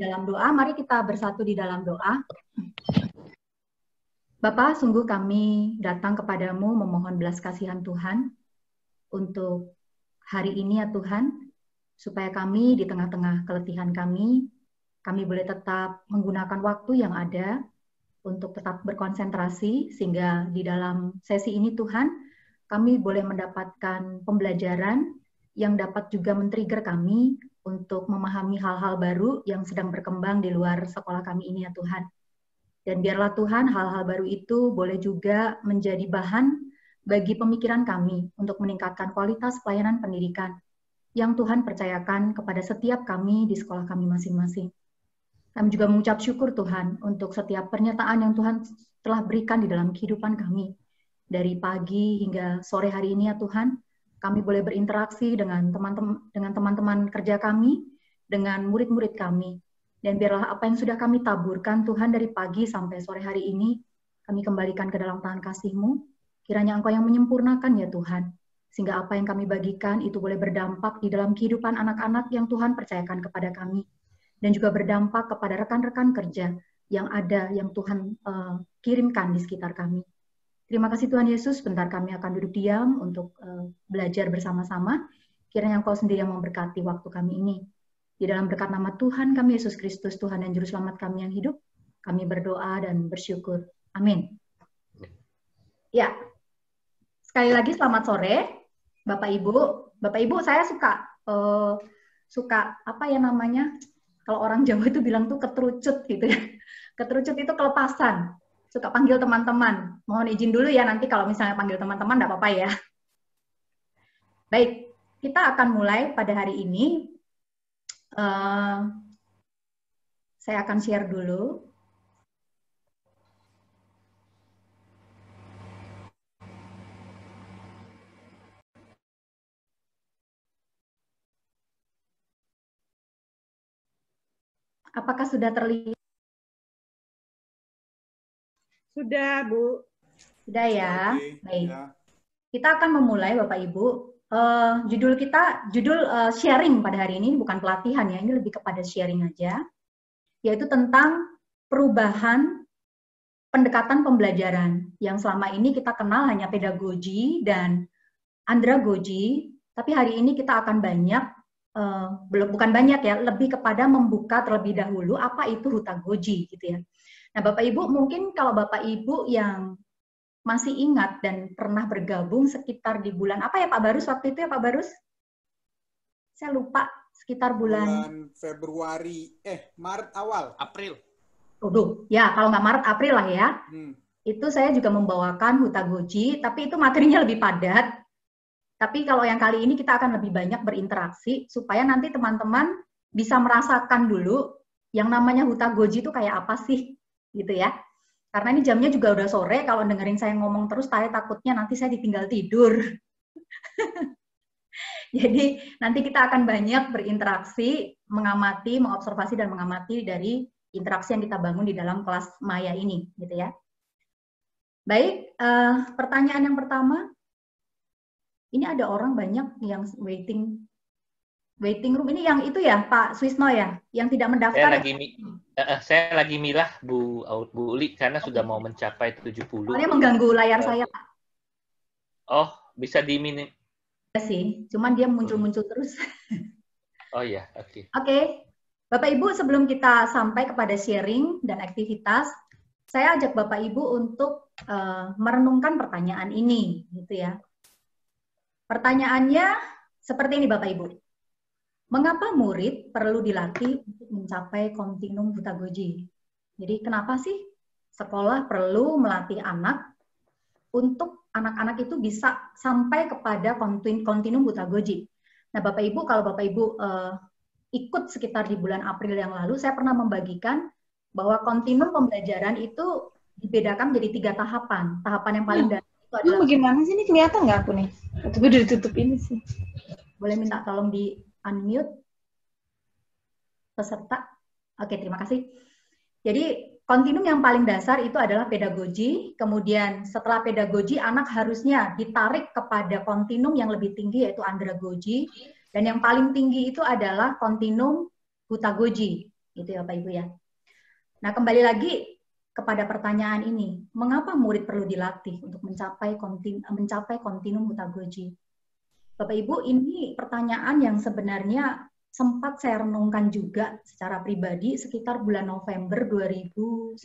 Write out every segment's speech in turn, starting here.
dalam doa. Mari kita bersatu di dalam doa. Bapa, sungguh kami datang kepadamu memohon belas kasihan Tuhan untuk hari ini ya Tuhan, supaya kami di tengah-tengah keletihan kami boleh tetap menggunakan waktu yang ada untuk tetap berkonsentrasi, sehingga di dalam sesi ini Tuhan, kami boleh mendapatkan pembelajaran yang dapat juga men-trigger kami untuk memahami hal-hal baru yang sedang berkembang di luar sekolah kami ini ya Tuhan. Dan biarlah Tuhan hal-hal baru itu boleh juga menjadi bahan bagi pemikiran kami untuk meningkatkan kualitas pelayanan pendidikan yang Tuhan percayakan kepada setiap kami di sekolah kami masing-masing. Kami juga mengucap syukur Tuhan untuk setiap pernyataan yang Tuhan telah berikan di dalam kehidupan kami. Dari pagi hingga sore hari ini ya Tuhan, kami boleh berinteraksi dengan teman-teman kerja kami, dengan murid-murid kami. Dan biarlah apa yang sudah kami taburkan Tuhan dari pagi sampai sore hari ini, kami kembalikan ke dalam tangan kasih-Mu. Kiranya Engkau yang menyempurnakan ya Tuhan, sehingga apa yang kami bagikan itu boleh berdampak di dalam kehidupan anak-anak yang Tuhan percayakan kepada kami. Dan juga berdampak kepada rekan-rekan kerja yang ada, yang Tuhan kirimkan di sekitar kami. Terima kasih Tuhan Yesus, bentar kami akan duduk diam untuk belajar bersama-sama. Kiranya Engkau sendiri yang memberkati waktu kami ini. Di dalam berkat nama Tuhan kami Yesus Kristus, Tuhan dan Juru Selamat kami yang hidup, kami berdoa dan bersyukur. Amin. Ya, sekali lagi selamat sore, Bapak Ibu. Bapak Ibu, saya suka apa ya namanya? Kalau orang Jawa itu bilang tuh keterucut gitu ya. Keterucut itu kelepasan. Suka panggil teman-teman. Mohon izin dulu ya nanti kalau misalnya panggil teman-teman enggak apa-apa ya. Baik, kita akan mulai pada hari ini. Saya akan share dulu. Apakah sudah terlihat? Sudah, Bu. Sudah ya. Oke, Baik. ya. Kita akan memulai, Bapak Ibu. Judul sharing pada hari ini, bukan pelatihan ya, ini lebih kepada sharing aja, yaitu tentang perubahan pendekatan pembelajaran yang selama ini kita kenal hanya pedagogi dan andragogi, tapi hari ini kita akan bukan banyak ya, lebih kepada membuka terlebih dahulu apa itu hutagogi gitu ya. Nah, Bapak Ibu, mungkin kalau Bapak Ibu yang masih ingat dan pernah bergabung sekitar di bulan apa ya Pak Barus waktu itu ya Pak Barus? Saya lupa, sekitar bulan Februari, Maret awal. April. Ya kalau nggak Maret, April lah ya. Itu saya juga membawakan hutagogi, tapi itu materinya lebih padat. Tapi kalau yang kali ini kita akan lebih banyak berinteraksi, supaya nanti teman-teman bisa merasakan dulu yang namanya hutagogi itu kayak apa sih, gitu ya. Karena ini jamnya juga udah sore, kalau dengerin saya ngomong terus, saya takutnya nanti saya ditinggal tidur. Jadi nanti kita akan banyak berinteraksi, mengamati, mengobservasi, dan mengamati dari interaksi yang kita bangun di dalam kelas Maya ini, gitu ya. Baik, pertanyaan yang pertama, ini ada orang banyak yang waiting room, ini yang itu ya Pak Swisno ya, yang tidak mendaftar. Saya lagi milah Bu Uli karena sudah mau mencapai 70. Soalnya mengganggu layar saya Pak. Oh, bisa diminim. Ya sih, cuman dia muncul-muncul terus. Oh ya, oke. Oke, Bapak Ibu, sebelum kita sampai kepada sharing dan aktivitas, saya ajak Bapak Ibu untuk merenungkan pertanyaan ini, gitu ya. Pertanyaannya seperti ini Bapak Ibu. Mengapa murid perlu dilatih untuk mencapai kontinum hutagogi? Jadi kenapa sih sekolah perlu melatih anak untuk anak-anak itu bisa sampai kepada kontinum hutagogi? Nah Bapak Ibu, kalau Bapak Ibu ikut sekitar di bulan April yang lalu, saya pernah membagikan bahwa kontinum pembelajaran itu dibedakan menjadi 3 tahapan. Tahapan yang paling dasar itu adalah... Bagaimana sih ini kelihatan nggak aku nih? Tapi udah ditutup ini sih. Boleh minta tolong di unmute peserta. Oke, terima kasih. Jadi kontinum yang paling dasar itu adalah pedagogi. Kemudian setelah pedagogi anak harusnya ditarik kepada kontinum yang lebih tinggi yaitu andragogi. Dan yang paling tinggi itu adalah kontinum hutagogi. Gitu ya Bapak Ibu ya. Nah, kembali lagi kepada pertanyaan ini, mengapa murid perlu dilatih untuk mencapai kontinum hutagogi? Bapak Ibu, ini pertanyaan yang sebenarnya sempat saya renungkan juga secara pribadi sekitar bulan November 2019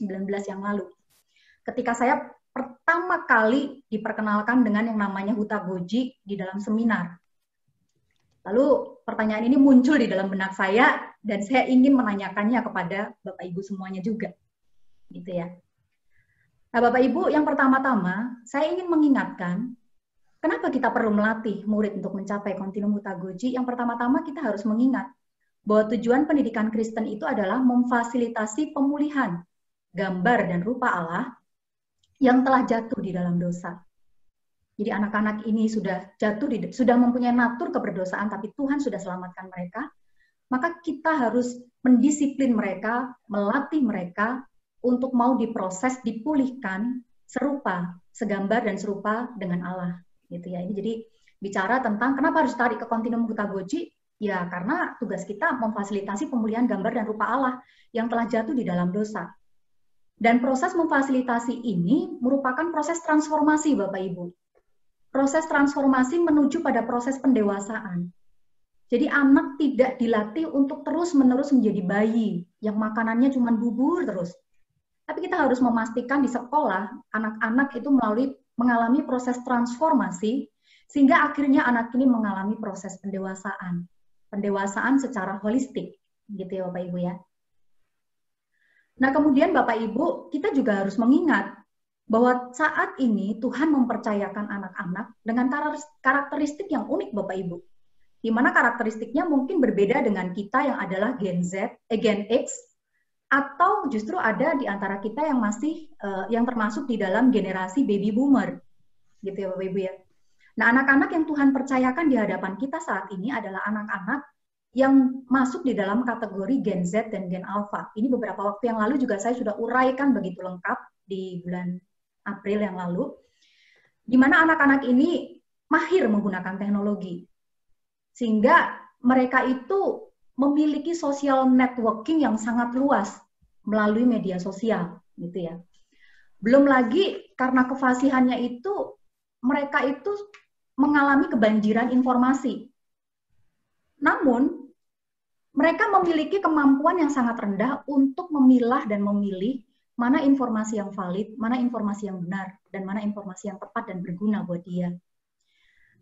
yang lalu. Ketika saya pertama kali diperkenalkan dengan yang namanya hutagogi di dalam seminar. Lalu pertanyaan ini muncul di dalam benak saya dan saya ingin menanyakannya kepada Bapak Ibu semuanya juga. Gitu ya. Nah, Bapak Ibu, yang pertama-tama saya ingin mengingatkan kenapa kita perlu melatih murid untuk mencapai kontinum hutagogi. Yang pertama-tama kita harus mengingat bahwa tujuan pendidikan Kristen itu adalah memfasilitasi pemulihan gambar dan rupa Allah yang telah jatuh di dalam dosa. Jadi anak-anak ini sudah sudah mempunyai natur keberdosaan, tapi Tuhan sudah selamatkan mereka. Maka kita harus mendisiplin mereka, melatih mereka untuk mau diproses, dipulihkan serupa, segambar dan serupa dengan Allah. Gitu ya. Ini jadi bicara tentang kenapa harus tarik ke kontinum hutagogi? Ya karena tugas kita memfasilitasi pemulihan gambar dan rupa Allah yang telah jatuh di dalam dosa. Dan proses memfasilitasi ini merupakan proses transformasi Bapak Ibu. Proses transformasi menuju pada proses pendewasaan. Jadi anak tidak dilatih untuk terus-menerus menjadi bayi yang makanannya cuma bubur terus. Tapi kita harus memastikan di sekolah anak-anak itu mengalami proses transformasi sehingga akhirnya anak ini mengalami proses pendewasaan. Pendewasaan secara holistik, gitu ya Bapak Ibu ya. Nah kemudian Bapak Ibu, kita juga harus mengingat bahwa saat ini Tuhan mempercayakan anak-anak dengan karakteristik yang unik Bapak Ibu. Di mana karakteristiknya mungkin berbeda dengan kita yang adalah Gen X, atau justru ada di antara kita yang masih yang termasuk di dalam generasi baby boomer. Gitu ya Bapak Ibu ya. Nah, anak-anak yang Tuhan percayakan di hadapan kita saat ini adalah anak-anak yang masuk di dalam kategori Gen Z dan Gen Alpha. Ini beberapa waktu yang lalu juga saya sudah uraikan begitu lengkap di bulan April yang lalu, di mana anak-anak ini mahir menggunakan teknologi. Sehingga mereka itu memiliki social networking yang sangat luas melalui media sosial, gitu ya. Belum lagi karena kefasihannya itu, mereka itu mengalami kebanjiran informasi. Namun, mereka memiliki kemampuan yang sangat rendah untuk memilah dan memilih mana informasi yang valid, mana informasi yang benar, dan mana informasi yang tepat dan berguna buat dia.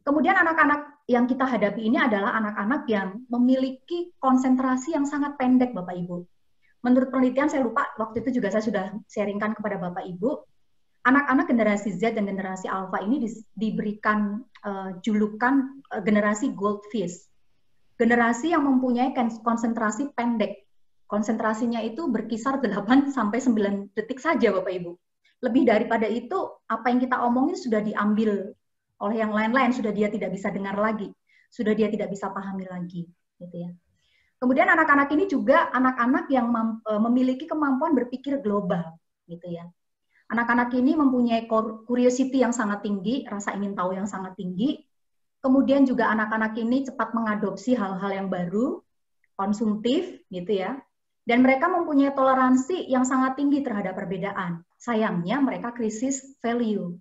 Kemudian anak-anak yang kita hadapi ini adalah anak-anak yang memiliki konsentrasi yang sangat pendek, Bapak Ibu. Menurut penelitian, saya lupa, waktu itu juga saya sudah sharingkan kepada Bapak Ibu, anak-anak generasi Z dan generasi Alpha ini diberikan julukan generasi goldfish. Generasi yang mempunyai konsentrasi pendek. Konsentrasinya itu berkisar 8 sampai 9 detik saja Bapak Ibu. Lebih daripada itu, apa yang kita omongin sudah diambil oleh yang lain-lain, sudah dia tidak bisa dengar lagi, sudah dia tidak bisa pahami lagi, gitu ya. Kemudian anak-anak ini juga anak-anak yang memiliki kemampuan berpikir global, gitu ya. Anak-anak ini mempunyai curiosity yang sangat tinggi, rasa ingin tahu yang sangat tinggi. Kemudian juga anak-anak ini cepat mengadopsi hal-hal yang baru, konsumtif, gitu ya. Dan mereka mempunyai toleransi yang sangat tinggi terhadap perbedaan. Sayangnya mereka krisis value.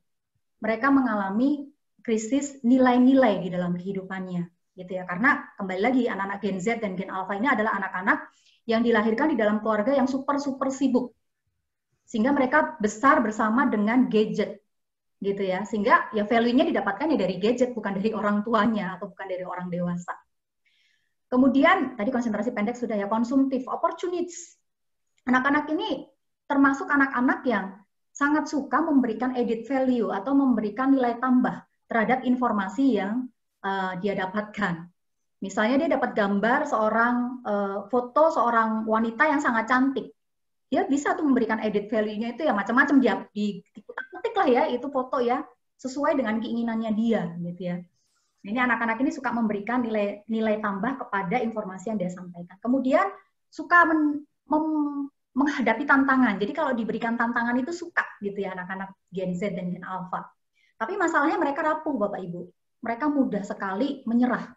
Mereka mengalami krisis nilai-nilai di dalam kehidupannya, gitu ya. Karena kembali lagi anak-anak Gen Z dan Gen Alpha ini adalah anak-anak yang dilahirkan di dalam keluarga yang super sibuk. Sehingga mereka besar bersama dengan gadget, gitu ya. Sehingga ya value-nya didapatkannya dari gadget, bukan dari orang tuanya atau bukan dari orang dewasa. Kemudian, tadi konsentrasi pendek sudah ya, konsumtif, opportunities. Anak-anak ini termasuk anak-anak yang sangat suka memberikan added value atau memberikan nilai tambah terhadap informasi yang dia dapatkan. Misalnya dia dapat gambar foto seorang wanita yang sangat cantik. Dia bisa tuh memberikan added value-nya itu ya macam-macam, dia dikutak-kutik lah ya, itu foto ya, sesuai dengan keinginannya dia, gitu ya. Ini anak-anak ini suka memberikan nilai tambah kepada informasi yang dia sampaikan. Kemudian suka menghadapi tantangan. Jadi kalau diberikan tantangan itu suka gitu ya anak-anak Gen Z dan Gen Alpha. Tapi masalahnya mereka rapuh Bapak Ibu. Mereka mudah sekali menyerah.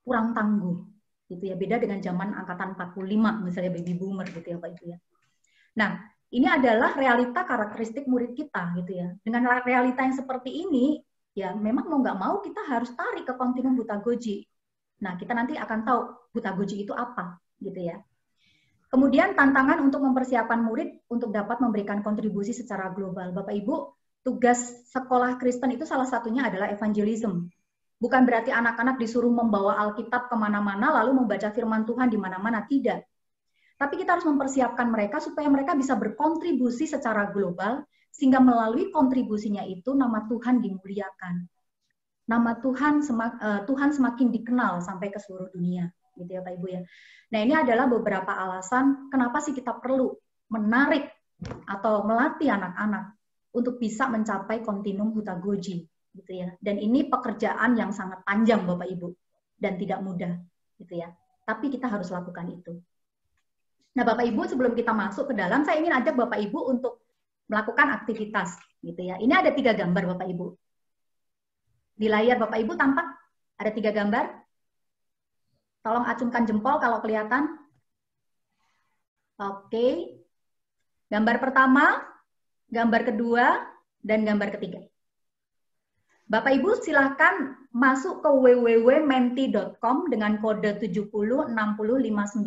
Kurang tangguh gitu ya. Beda dengan zaman angkatan 45 misalnya baby boomer gitu ya Pak Ibu ya. Nah, ini adalah realita karakteristik murid kita gitu ya. Dengan realita yang seperti ini, ya memang mau nggak mau kita harus tarik ke kontinum Hutagoji. Nah, kita nanti akan tahu Hutagoji itu apa gitu ya. Kemudian tantangan untuk mempersiapkan murid untuk dapat memberikan kontribusi secara global. Bapak Ibu, tugas sekolah Kristen itu salah satunya adalah evangelism. Bukan berarti anak-anak disuruh membawa Alkitab kemana-mana lalu membaca firman Tuhan di mana-mana, tidak. Tapi kita harus mempersiapkan mereka supaya mereka bisa berkontribusi secara global, sehingga melalui kontribusinya itu nama Tuhan dimuliakan. Nama Tuhan semakin dikenal sampai ke seluruh dunia, gitu ya Pak Ibu ya. Nah, ini adalah beberapa alasan kenapa sih kita perlu menarik atau melatih anak-anak untuk bisa mencapai kontinum Hutagoji, gitu ya. Dan ini pekerjaan yang sangat panjang Bapak Ibu dan tidak mudah, gitu ya. Tapi kita harus lakukan itu. Nah, Bapak Ibu, sebelum kita masuk ke dalam, saya ingin ajak Bapak Ibu untuk melakukan aktivitas, gitu ya. Ini ada 3 gambar Bapak Ibu. Di layar Bapak Ibu tampak ada 3 gambar. Tolong acungkan jempol kalau kelihatan. Oke. Gambar pertama, gambar kedua, dan gambar ketiga. Bapak Ibu silahkan masuk ke www.menti.com dengan kode 7060592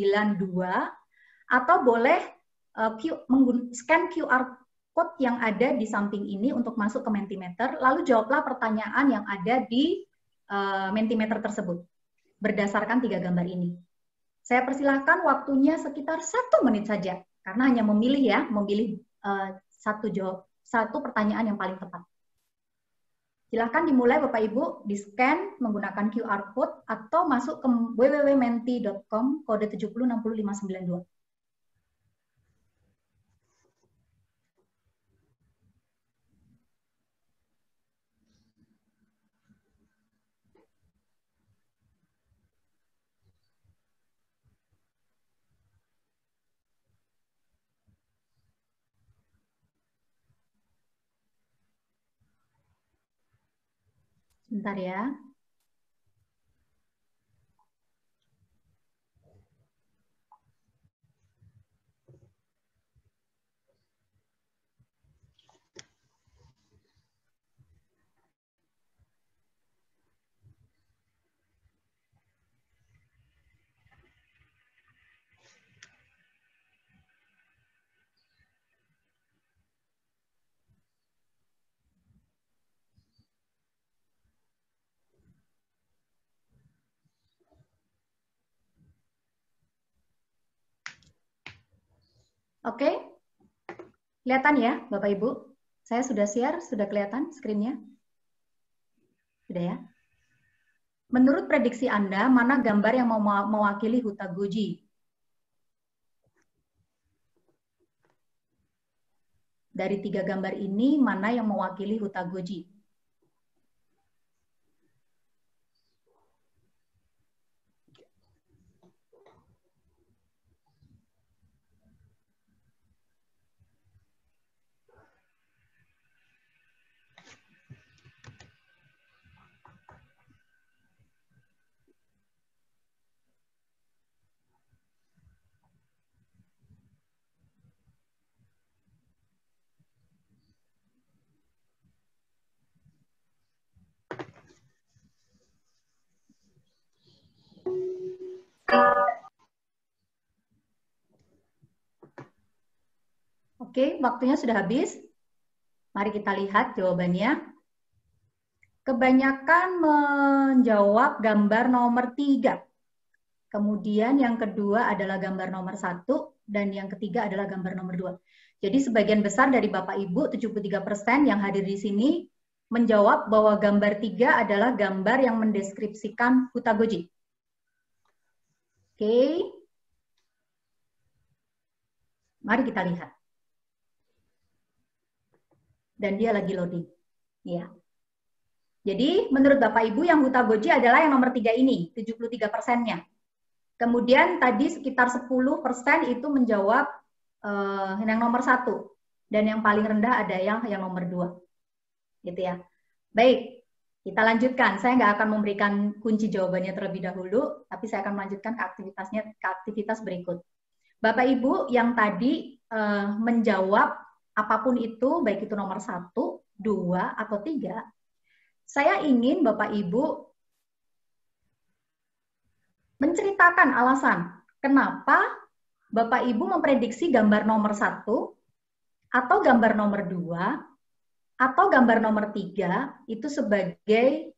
atau boleh scan QR code yang ada di samping ini untuk masuk ke Mentimeter, lalu jawablah pertanyaan yang ada di Mentimeter tersebut berdasarkan 3 gambar ini. Saya persilahkan waktunya sekitar 1 menit saja, karena hanya memilih satu pertanyaan yang paling tepat. Silahkan dimulai Bapak Ibu, di-scan menggunakan QR code atau masuk ke www.menti.com kode 7060592. Sebentar ya. Oke, kelihatan ya Bapak Ibu? Saya sudah share, sudah kelihatan screen-nya? Sudah ya? Menurut prediksi Anda, mana gambar yang mewakili Hutagoji? Dari 3 gambar ini, mana yang mewakili Hutagoji? Oke, waktunya sudah habis. Mari kita lihat jawabannya. Kebanyakan menjawab gambar nomor 3. Kemudian yang kedua adalah gambar nomor 1, dan yang ketiga adalah gambar nomor 2. Jadi sebagian besar dari Bapak Ibu, 73% yang hadir di sini, menjawab bahwa gambar 3 adalah gambar yang mendeskripsikan Hutagoji. Oke. Mari kita lihat. Dan dia lagi loading. Ya. Jadi menurut Bapak Ibu yang Hutagoji adalah yang nomor 3 ini, 73%-nya. Kemudian tadi sekitar 10% itu menjawab yang nomor 1. Dan yang paling rendah ada yang nomor 2. Gitu ya. Baik. Kita lanjutkan. Saya nggak akan memberikan kunci jawabannya terlebih dahulu, tapi saya akan melanjutkan ke aktivitas berikut. Bapak Ibu yang tadi menjawab apapun itu, baik itu nomor 1, 2, atau 3, saya ingin Bapak Ibu menceritakan alasan kenapa Bapak Ibu memprediksi gambar nomor 1, atau gambar nomor 2, atau gambar nomor 3 itu sebagai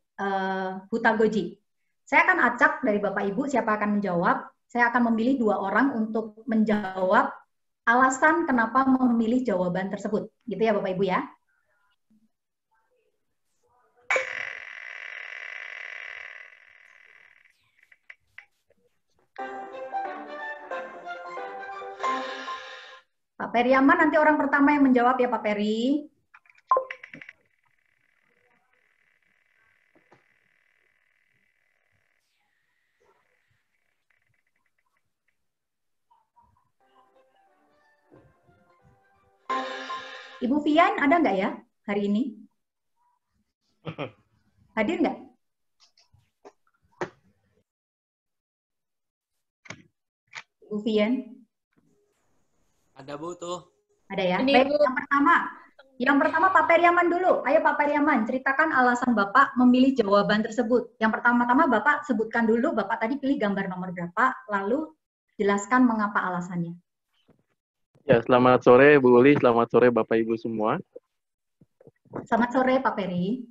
hutagoji. Saya akan acak dari Bapak Ibu siapa akan menjawab. Saya akan memilih 2 orang untuk menjawab alasan kenapa memilih jawaban tersebut. Gitu ya Bapak Ibu ya. Pak Periaman nanti orang pertama yang menjawab ya Pak Peri. Ibu Fian ada nggak ya hari ini? Hadir nggak? Ibu Fian? Ada Bu tuh. Ada ya? Ini, Baik, Bu. Yang pertama Pak Periaman dulu. Ayo Pak Periaman, ceritakan alasan Bapak memilih jawaban tersebut. Yang pertama-tama Bapak sebutkan dulu, Bapak tadi pilih gambar nomor berapa, lalu jelaskan mengapa alasannya. Ya, selamat sore Bu Uli, selamat sore Bapak Ibu semua. Selamat sore Pak Peri.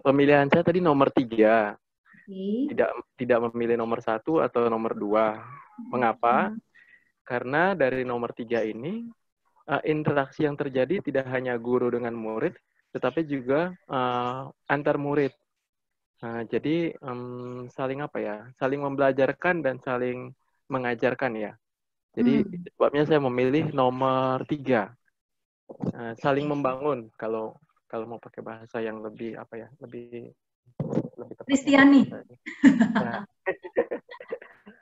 Pemilihan saya tadi nomor 3. Oke. Tidak memilih nomor 1 atau nomor 2. Mengapa? Karena dari nomor 3 ini, interaksi yang terjadi tidak hanya guru dengan murid, tetapi juga antar murid. Jadi saling saling membelajarkan dan saling mengajarkan ya. Jadi sebabnya saya memilih nomor 3. Saling membangun kalau mau pakai bahasa yang lebih lebih tepat. Kristiani. Nah.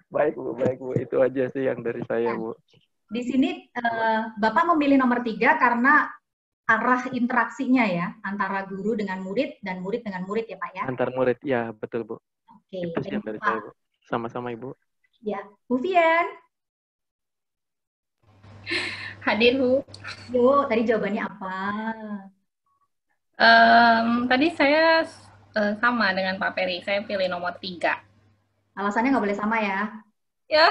Baik Bu, itu aja sih yang dari saya Bu. Di sini Bapak memilih nomor 3 karena arah interaksinya ya, antara guru dengan murid dan murid dengan murid ya Pak ya? Antar murid, ya betul Bu. Oke. Itu sih yang dari saya Bu. Sama-sama Ibu. Ya, Bu Fian. Hadir, Bu. Yuk, tadi jawabannya apa? Tadi saya sama dengan Pak Peri. Saya pilih nomor 3. Alasannya nggak boleh sama ya? Ya,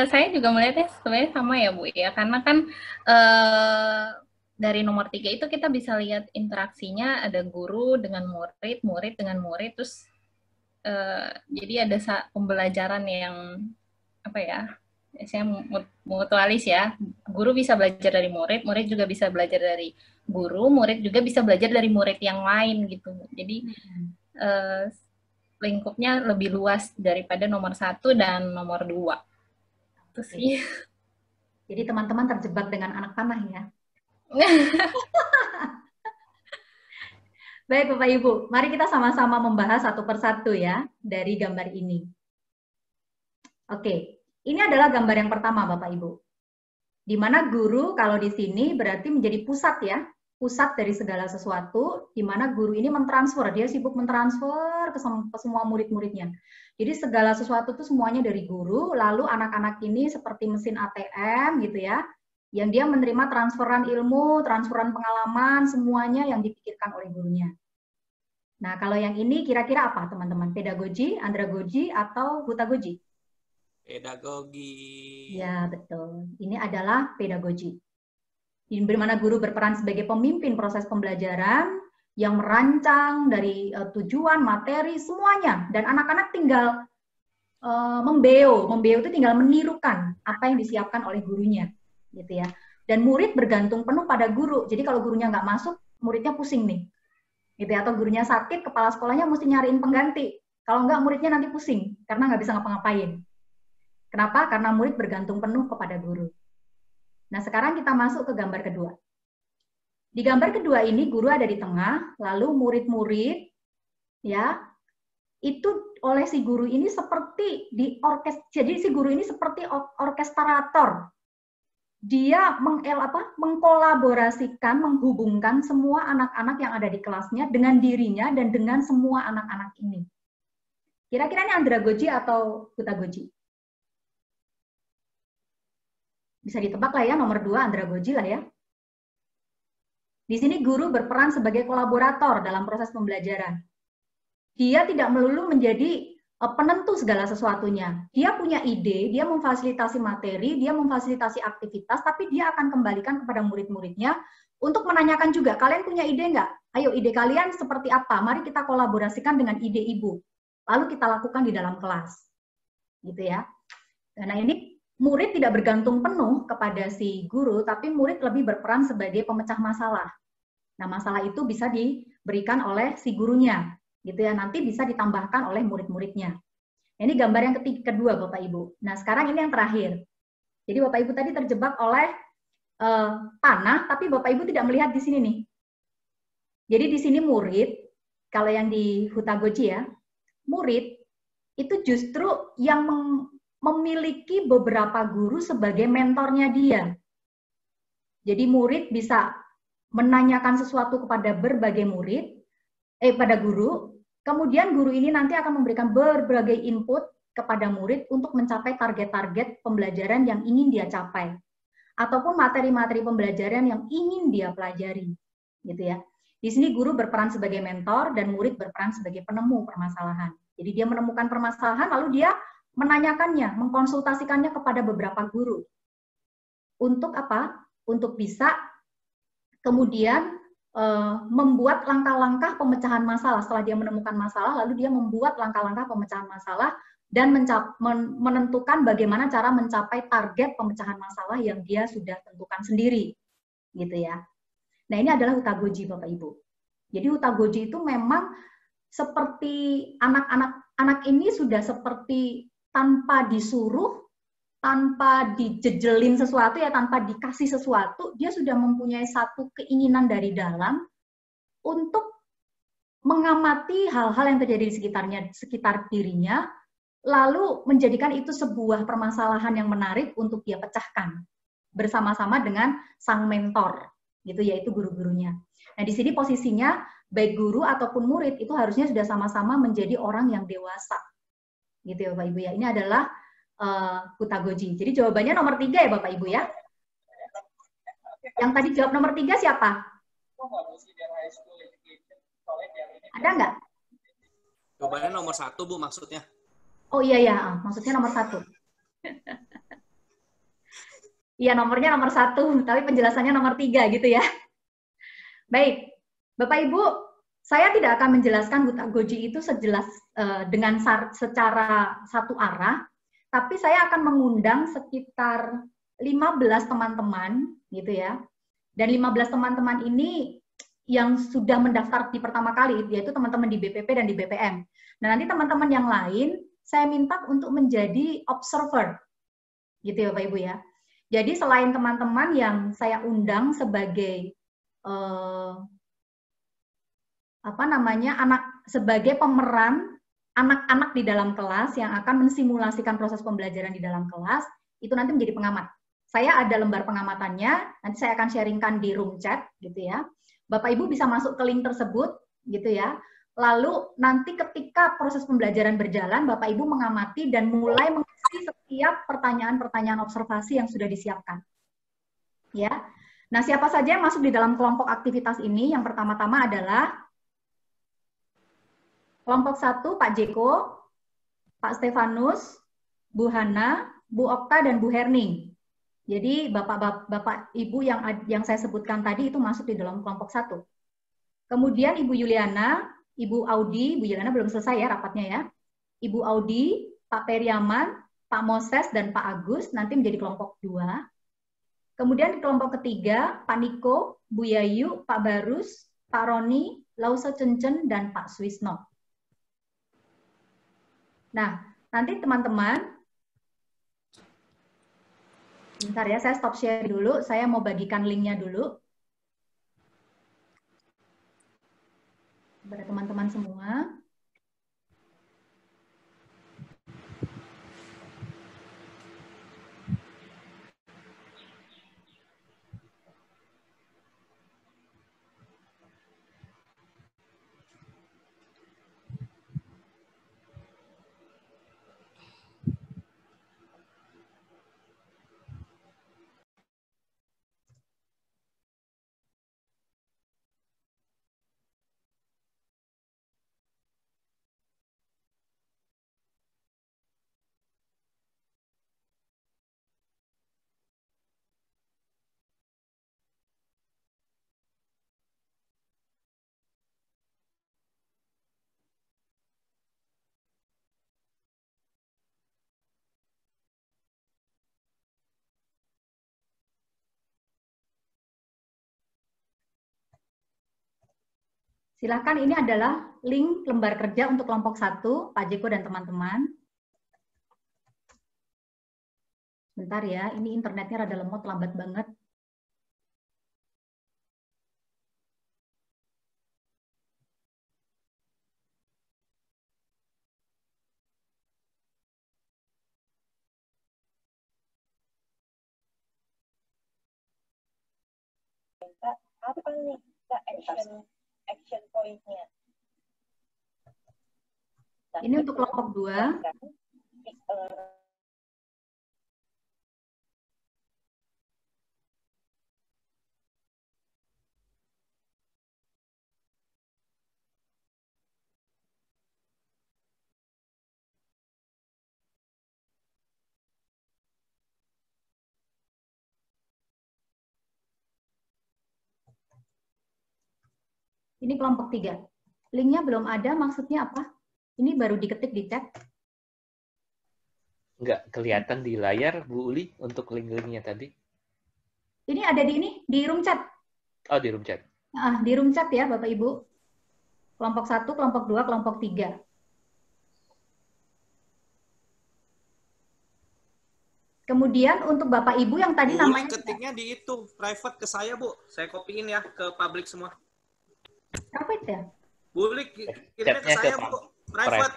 saya juga melihatnya sebenarnya sama ya, Bu. Ya, karena kan dari nomor 3 itu kita bisa lihat interaksinya ada guru dengan murid, murid dengan murid, terus jadi ada pembelajaran yang saya mutualis ya. Guru bisa belajar dari murid, murid juga bisa belajar dari guru, murid juga bisa belajar dari murid yang lain gitu. Jadi lingkupnya lebih luas daripada nomor 1 dan nomor 2. Itu sih. Jadi teman-teman terjebak dengan anak panah ya. Baik Bapak Ibu, mari kita sama-sama membahas satu persatu ya dari gambar ini. Oke. Ini adalah gambar yang pertama, Bapak Ibu. Di mana guru kalau di sini berarti menjadi pusat ya, pusat dari segala sesuatu, di mana guru ini mentransfer, dia sibuk mentransfer ke semua murid-muridnya. Jadi segala sesuatu itu semuanya dari guru, lalu anak-anak ini seperti mesin ATM gitu ya, yang dia menerima transferan ilmu, transferan pengalaman, semuanya yang dipikirkan oleh gurunya. Nah, kalau yang ini kira-kira apa teman-teman? Pedagogi, andragogi, atau hutagogi? Pedagogi. Ya, betul. Ini adalah pedagogi. Di mana guru berperan sebagai pemimpin proses pembelajaran yang merancang dari tujuan, materi, semuanya. Dan anak-anak tinggal membeo. Membeo itu tinggal menirukan apa yang disiapkan oleh gurunya. Gitu ya. Dan murid bergantung penuh pada guru. Jadi kalau gurunya nggak masuk, muridnya pusing nih. Gitu ya. Atau gurunya sakit, kepala sekolahnya mesti nyariin pengganti. Kalau nggak, muridnya nanti pusing. Karena nggak bisa ngapa-ngapain. Kenapa? Karena murid bergantung penuh kepada guru. Nah, sekarang kita masuk ke gambar kedua. Di gambar kedua ini guru ada di tengah, lalu murid-murid ya, itu oleh si guru ini seperti di orkes. Jadi si guru ini seperti orkestrator. dia mengkolaborasikan, menghubungkan semua anak-anak yang ada di kelasnya dengan dirinya dan dengan semua anak-anak ini. Kira-kira ini andragogi atau hutagogi? Bisa ditebak lah ya, nomor 2 andragogi lah ya. Di sini guru berperan sebagai kolaborator dalam proses pembelajaran. Dia tidak melulu menjadi penentu segala sesuatunya. Dia punya ide, dia memfasilitasi materi, dia memfasilitasi aktivitas, tapi dia akan kembalikan kepada murid-muridnya untuk menanyakan juga, kalian punya ide nggak? Ayo, ide kalian seperti apa? Mari kita kolaborasikan dengan ide ibu. Lalu kita lakukan di dalam kelas. Gitu ya. Nah, ini murid tidak bergantung penuh kepada si guru, tapi murid lebih berperan sebagai pemecah masalah. Nah, masalah itu bisa diberikan oleh si gurunya. Gitu ya, nanti bisa ditambahkan oleh murid-muridnya. Ini gambar yang kedua, Bapak Ibu. Nah, sekarang ini yang terakhir. Jadi Bapak Ibu tadi terjebak oleh panah, tapi Bapak Ibu tidak melihat di sini nih. Jadi di sini murid, kalau yang di hutagogi ya, murid itu justru yang memiliki beberapa guru sebagai mentornya dia. Jadi murid bisa menanyakan sesuatu kepada berbagai murid, pada guru, kemudian guru ini nanti akan memberikan berbagai input kepada murid untuk mencapai target-target pembelajaran yang ingin dia capai, ataupun materi-materi pembelajaran yang ingin dia pelajari, gitu ya. Di sini guru berperan sebagai mentor dan murid berperan sebagai penemu permasalahan. Jadi dia menemukan permasalahan, lalu dia menanyakannya, mengkonsultasikannya kepada beberapa guru. Untuk apa? Untuk bisa kemudian membuat langkah-langkah pemecahan masalah. Setelah dia menemukan masalah, lalu dia membuat langkah-langkah pemecahan masalah dan menentukan bagaimana cara mencapai target pemecahan masalah yang dia sudah tentukan sendiri. Gitu ya. Nah, ini adalah hutagogi, Bapak Ibu. Jadi hutagogi itu memang seperti anak-anak ini sudah seperti tanpa disuruh, tanpa dijejelin sesuatu ya, tanpa dikasih sesuatu, dia sudah mempunyai satu keinginan dari dalam untuk mengamati hal-hal yang terjadi di sekitar dirinya, lalu menjadikan itu sebuah permasalahan yang menarik untuk dia pecahkan bersama-sama dengan sang mentor, gitu, yaitu guru-gurunya. Nah, di sini posisinya baik guru ataupun murid itu harusnya sudah sama-sama menjadi orang yang dewasa, gitu ya Bapak Ibu ya. Ini adalah hutagogi. Jadi jawabannya nomor 3 ya Bapak Ibu ya. Yang tadi jawab nomor 3 siapa? Ada nggak? Jawabannya nomor 1 Bu maksudnya. Oh iya ya, maksudnya nomor 1. Iya, nomornya nomor 1, tapi penjelasannya nomor 3 gitu ya. Baik, Bapak Ibu, saya tidak akan menjelaskan hutagogi itu sejelas dengan secara satu arah, tapi saya akan mengundang sekitar 15 teman-teman gitu ya. Dan 15 teman-teman ini yang sudah mendaftar di pertama kali, yaitu teman-teman di BPP dan di BPM. Nah, nanti teman-teman yang lain saya minta untuk menjadi observer. Gitu ya Bapak Ibu ya. Jadi selain teman-teman yang saya undang sebagai sebagai pemeran anak-anak di dalam kelas yang akan mensimulasikan proses pembelajaran di dalam kelas, itu nanti menjadi pengamat. Saya ada lembar pengamatannya, nanti saya akan sharingkan di room chat gitu ya. Bapak Ibu bisa masuk ke link tersebut gitu ya. Lalu nanti ketika proses pembelajaran berjalan, Bapak Ibu mengamati dan mulai mengisi setiap pertanyaan-pertanyaan observasi yang sudah disiapkan. Ya. Nah, siapa saja yang masuk di dalam kelompok aktivitas ini? Yang pertama-tama adalah kelompok 1, Pak Jeko, Pak Stefanus, Bu Hana, Bu Okta, dan Bu Herning. Jadi Bapak Ibu yang saya sebutkan tadi itu masuk di dalam kelompok 1. Kemudian Ibu Yuliana, Ibu Audi, Bu Yuliana belum selesai ya rapatnya ya. Ibu Audi, Pak Periaman, Pak Moses, dan Pak Agus nanti menjadi kelompok 2. Kemudian di kelompok ketiga, Pak Niko, Bu Yayu, Pak Barus, Pak Roni, Lausa Cencen, dan Pak Swisno. Nah, nanti teman-teman, bentar ya, saya stop share dulu, saya mau bagikan linknya dulu. Kepada teman-teman semua. Silakan, ini adalah link lembar kerja untuk kelompok 1, Pak Jeko dan teman-teman. Bentar ya, ini internetnya rada lemot, lambat banget. Apa nih action point-nya? Ini untuk kelompok 2. Ini kelompok 3. Linknya belum ada, maksudnya apa? Ini baru diketik di chat. Nggak kelihatan di layar, Bu Uli, untuk link-linknya tadi. Ini ada di room chat. Oh, di room chat. Nah, di room chat ya, Bapak Ibu. Kelompok 1, kelompok 2, kelompok 3. Kemudian untuk Bapak Ibu yang tadi Bu Uli namanya... ketiknya di itu, private ke saya, Bu. Saya copy-in ya ke public semua. Private ya? Bu Uli kirimnya ke saya, Bu. Private.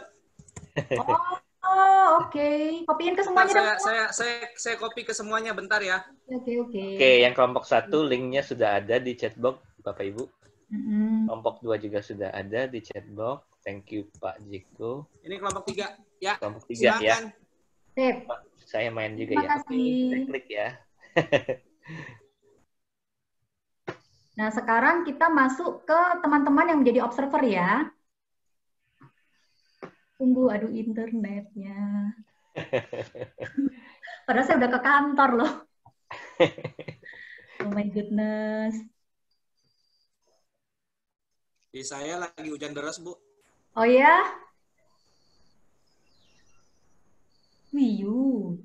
Oh, oke. Copy-in ke semuanya dong. Saya copy ke semuanya, bentar ya. Oke. Oke, yang kelompok 1 linknya sudah ada di chatbox, Bapak Ibu. Kelompok 2 juga sudah ada di chatbox. Thank you, Pak Jeko. Ini kelompok 3. Ya, Kelompok 3 silakan. ya. Sip. Saya main juga Terima ya. kasih. Saya klik ya. Nah, sekarang kita masuk ke teman-teman yang menjadi observer ya. Tunggu, aduh internetnya. Padahal saya udah ke kantor loh. Oh my goodness. Di saya lagi hujan deras, Bu. Oh ya? Wiyu.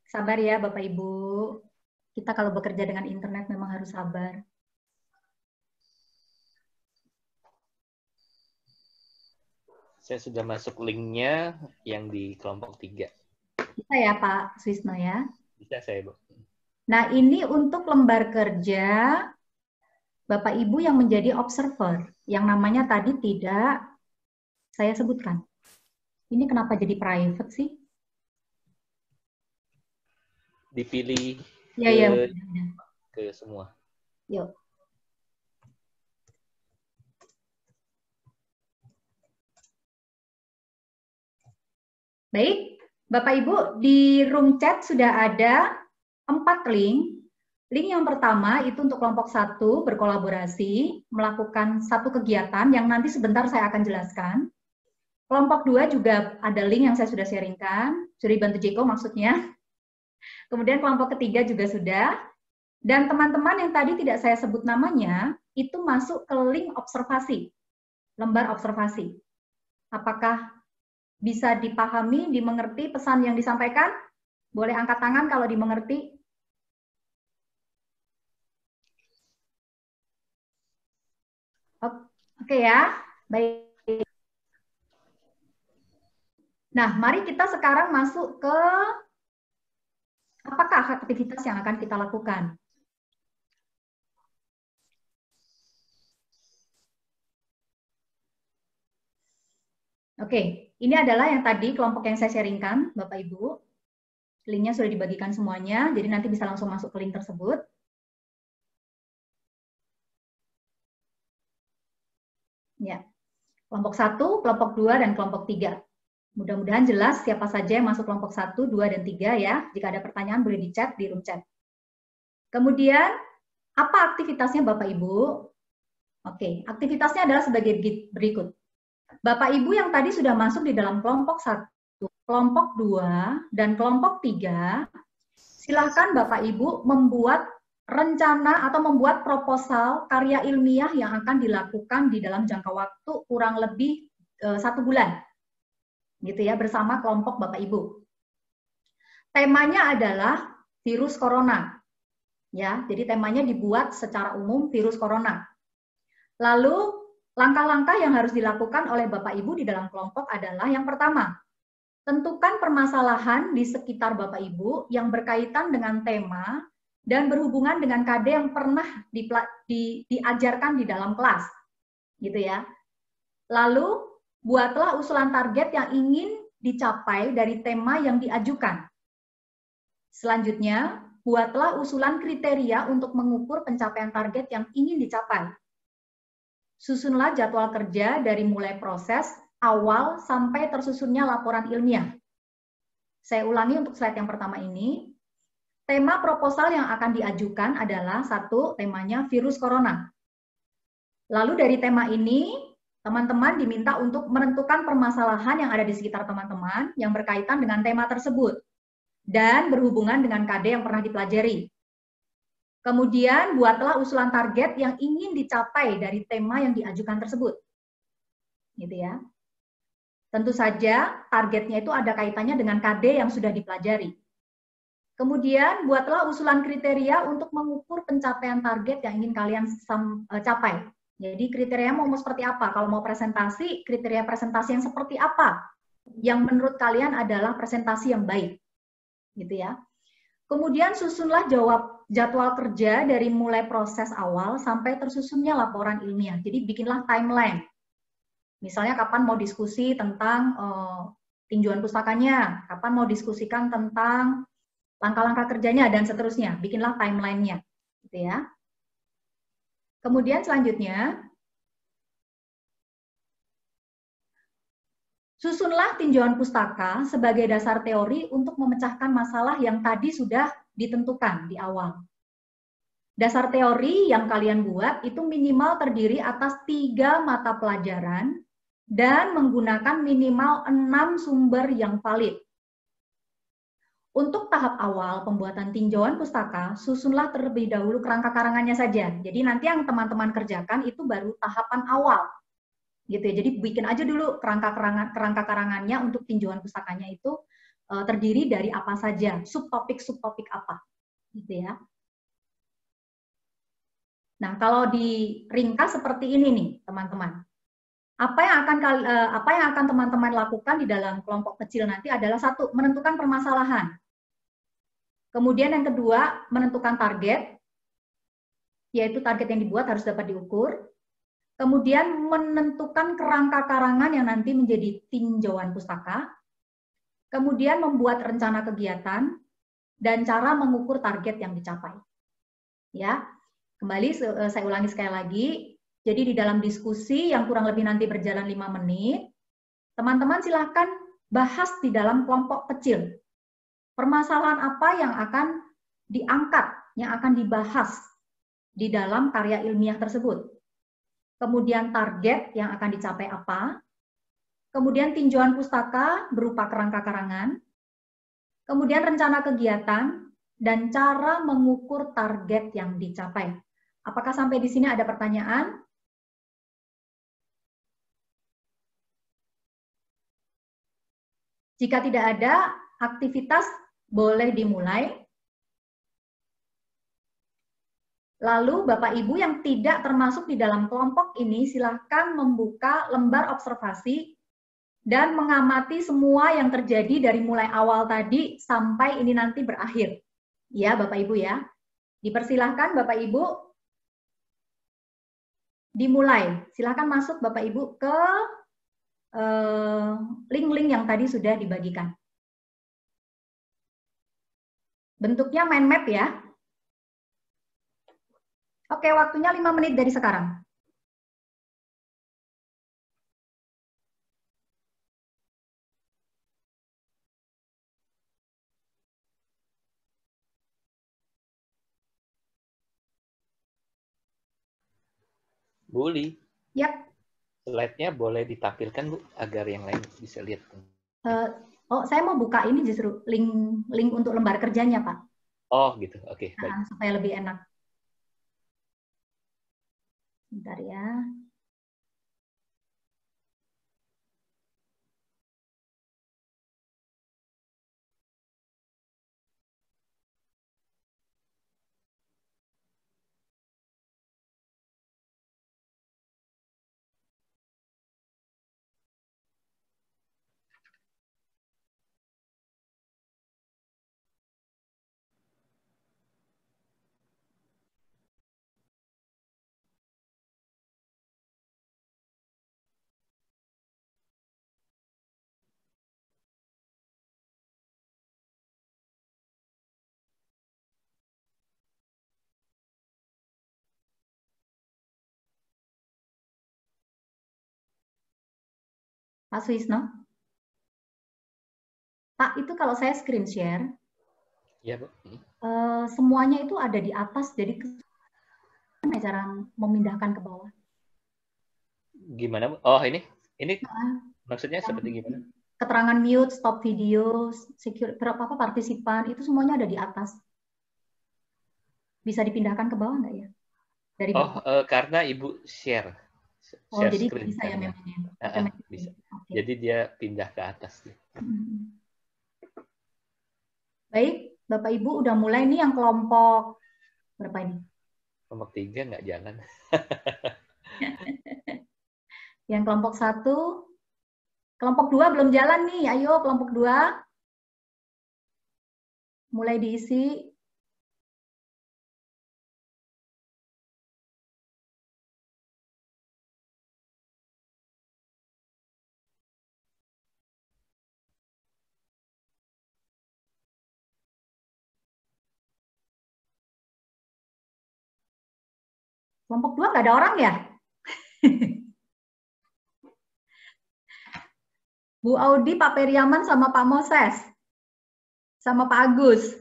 Sabar ya Bapak Ibu. Kita kalau bekerja dengan internet memang harus sabar. Saya sudah masuk linknya yang di kelompok 3. Bisa ya Pak Swisno ya? Bisa saya, Bu. Nah ini untuk lembar kerja Bapak Ibu yang menjadi observer. Yang namanya tadi tidak saya sebutkan. Ini kenapa jadi private sih? Dipilih Ya. ke semua. Yuk. Baik, Bapak Ibu, di room chat sudah ada 4 link. Link yang pertama itu untuk kelompok 1 berkolaborasi, melakukan satu kegiatan yang nanti sebentar saya akan jelaskan. Kelompok 2 juga ada link yang saya sudah sharingkan, sudah dibantu Jeko maksudnya. Kemudian kelompok ketiga juga sudah. Dan teman-teman yang tadi tidak saya sebut namanya, itu masuk ke link observasi, lembar observasi. Apakah bisa dipahami, dimengerti pesan yang disampaikan? Boleh angkat tangan kalau dimengerti. Oke ya, baik. Nah, mari kita sekarang masuk ke apakah aktivitas yang akan kita lakukan. Oke, ini adalah yang tadi kelompok yang saya sharingkan, Bapak Ibu. Linknya sudah dibagikan semuanya, jadi nanti bisa langsung masuk ke link tersebut. Ya, kelompok 1, kelompok 2, dan kelompok 3. Mudah-mudahan jelas siapa saja yang masuk kelompok 1, 2, dan 3 ya. Jika ada pertanyaan boleh di chat di room chat. Kemudian, apa aktivitasnya Bapak Ibu? Oke, aktivitasnya adalah sebagai berikut. Bapak Ibu yang tadi sudah masuk di dalam kelompok 1, kelompok 2, dan kelompok 3, silakan Bapak Ibu membuat rencana atau membuat proposal karya ilmiah yang akan dilakukan di dalam jangka waktu kurang lebih 1 bulan. Gitu ya, bersama kelompok Bapak Ibu. Temanya adalah virus corona. Ya, jadi temanya dibuat secara umum virus corona. Lalu langkah-langkah yang harus dilakukan oleh Bapak Ibu di dalam kelompok adalah yang pertama, tentukan permasalahan di sekitar Bapak Ibu yang berkaitan dengan tema dan berhubungan dengan KD yang pernah diajarkan di dalam kelas. Gitu ya. Lalu buatlah usulan target yang ingin dicapai dari tema yang diajukan. Selanjutnya, buatlah usulan kriteria untuk mengukur pencapaian target yang ingin dicapai. Susunlah jadwal kerja dari mulai proses awal sampai tersusunnya laporan ilmiah. Saya ulangi untuk slide yang pertama ini. Tema proposal yang akan diajukan adalah satu, temanya virus corona. Lalu dari tema ini, teman-teman diminta untuk menentukan permasalahan yang ada di sekitar teman-teman yang berkaitan dengan tema tersebut dan berhubungan dengan KD yang pernah dipelajari. Kemudian buatlah usulan target yang ingin dicapai dari tema yang diajukan tersebut. Gitu ya. Tentu saja targetnya itu ada kaitannya dengan KD yang sudah dipelajari. Kemudian buatlah usulan kriteria untuk mengukur pencapaian target yang ingin kalian capai. Jadi kriteria mau seperti apa? Kalau mau presentasi, kriteria presentasi yang seperti apa? Yang menurut kalian adalah presentasi yang baik. Gitu ya. Kemudian susunlah jadwal kerja dari mulai proses awal sampai tersusunnya laporan ilmiah. Jadi bikinlah timeline. Misalnya kapan mau diskusi tentang tinjauan pustakanya, kapan mau diskusikan tentang langkah-langkah kerjanya, dan seterusnya. Bikinlah timeline-nya. Gitu ya. Kemudian selanjutnya, susunlah tinjauan pustaka sebagai dasar teori untuk memecahkan masalah yang tadi sudah ditentukan di awal. Dasar teori yang kalian buat itu minimal terdiri atas 3 mata pelajaran dan menggunakan minimal 6 sumber yang valid. Untuk tahap awal pembuatan tinjauan pustaka, susunlah terlebih dahulu kerangka karangannya saja. Jadi nanti yang teman-teman kerjakan itu baru tahapan awal. Gitu ya. Jadi bikin aja dulu kerangka karangannya untuk tinjauan pustakanya itu terdiri dari apa saja, subtopik apa, gitu ya. Nah, kalau diringkas seperti ini nih, teman-teman. Apa yang akan teman-teman lakukan di dalam kelompok kecil nanti adalah satu, menentukan permasalahan. Kemudian yang kedua, menentukan target, yaitu target yang dibuat harus dapat diukur. Kemudian menentukan kerangka karangan yang nanti menjadi tinjauan pustaka. Kemudian membuat rencana kegiatan dan cara mengukur target yang dicapai. Ya, kembali saya ulangi sekali lagi. Jadi di dalam diskusi yang kurang lebih nanti berjalan 5 menit, teman-teman silahkan bahas di dalam kelompok kecil. Permasalahan apa yang akan diangkat, yang akan dibahas di dalam karya ilmiah tersebut. Kemudian target yang akan dicapai apa, kemudian tinjauan pustaka berupa kerangka karangan, kemudian rencana kegiatan, dan cara mengukur target yang dicapai. Apakah sampai di sini ada pertanyaan? Jika tidak ada, aktivitas boleh dimulai. Lalu Bapak Ibu yang tidak termasuk di dalam kelompok ini silahkan membuka lembar observasi dan mengamati semua yang terjadi dari mulai awal tadi sampai ini nanti berakhir. Ya Bapak Ibu ya. Dipersilahkan Bapak Ibu dimulai. Silahkan masuk Bapak Ibu ke link-link yang tadi sudah dibagikan. Bentuknya mind map ya. Oke, waktunya 5 menit dari sekarang. Bu Li. Yap. Slide-nya boleh ditampilkan, Bu, agar yang lain bisa lihat. Saya mau buka ini justru link untuk lembar kerjanya, Pak. Oh, gitu. Oke, baik. Supaya lebih enak. Bentar ya. Pak Suisno? Pak, itu kalau saya screen share, Ya, Bu. Semuanya itu ada di atas, jadi gimana cara memindahkan ke bawah? Gimana, Bu? Oh, ini maksudnya seperti gimana? Keterangan mute, stop video, secure, berapa partisipan, itu semuanya ada di atas. Bisa dipindahkan ke bawah nggak ya? Dari Karena Ibu share jadi screen bisa ya memang ya? bisa. Okay. Jadi dia pindah ke atas. Baik, Bapak Ibu udah mulai nih yang kelompok berapa ini? Kelompok 3 nggak jalan. Yang kelompok 1, kelompok 2 belum jalan nih. Ayo kelompok 2 mulai diisi. Kelompok 2 nggak ada orang ya? Bu Audi, Pak Periaman, sama Pak Moses. Sama Pak Agus.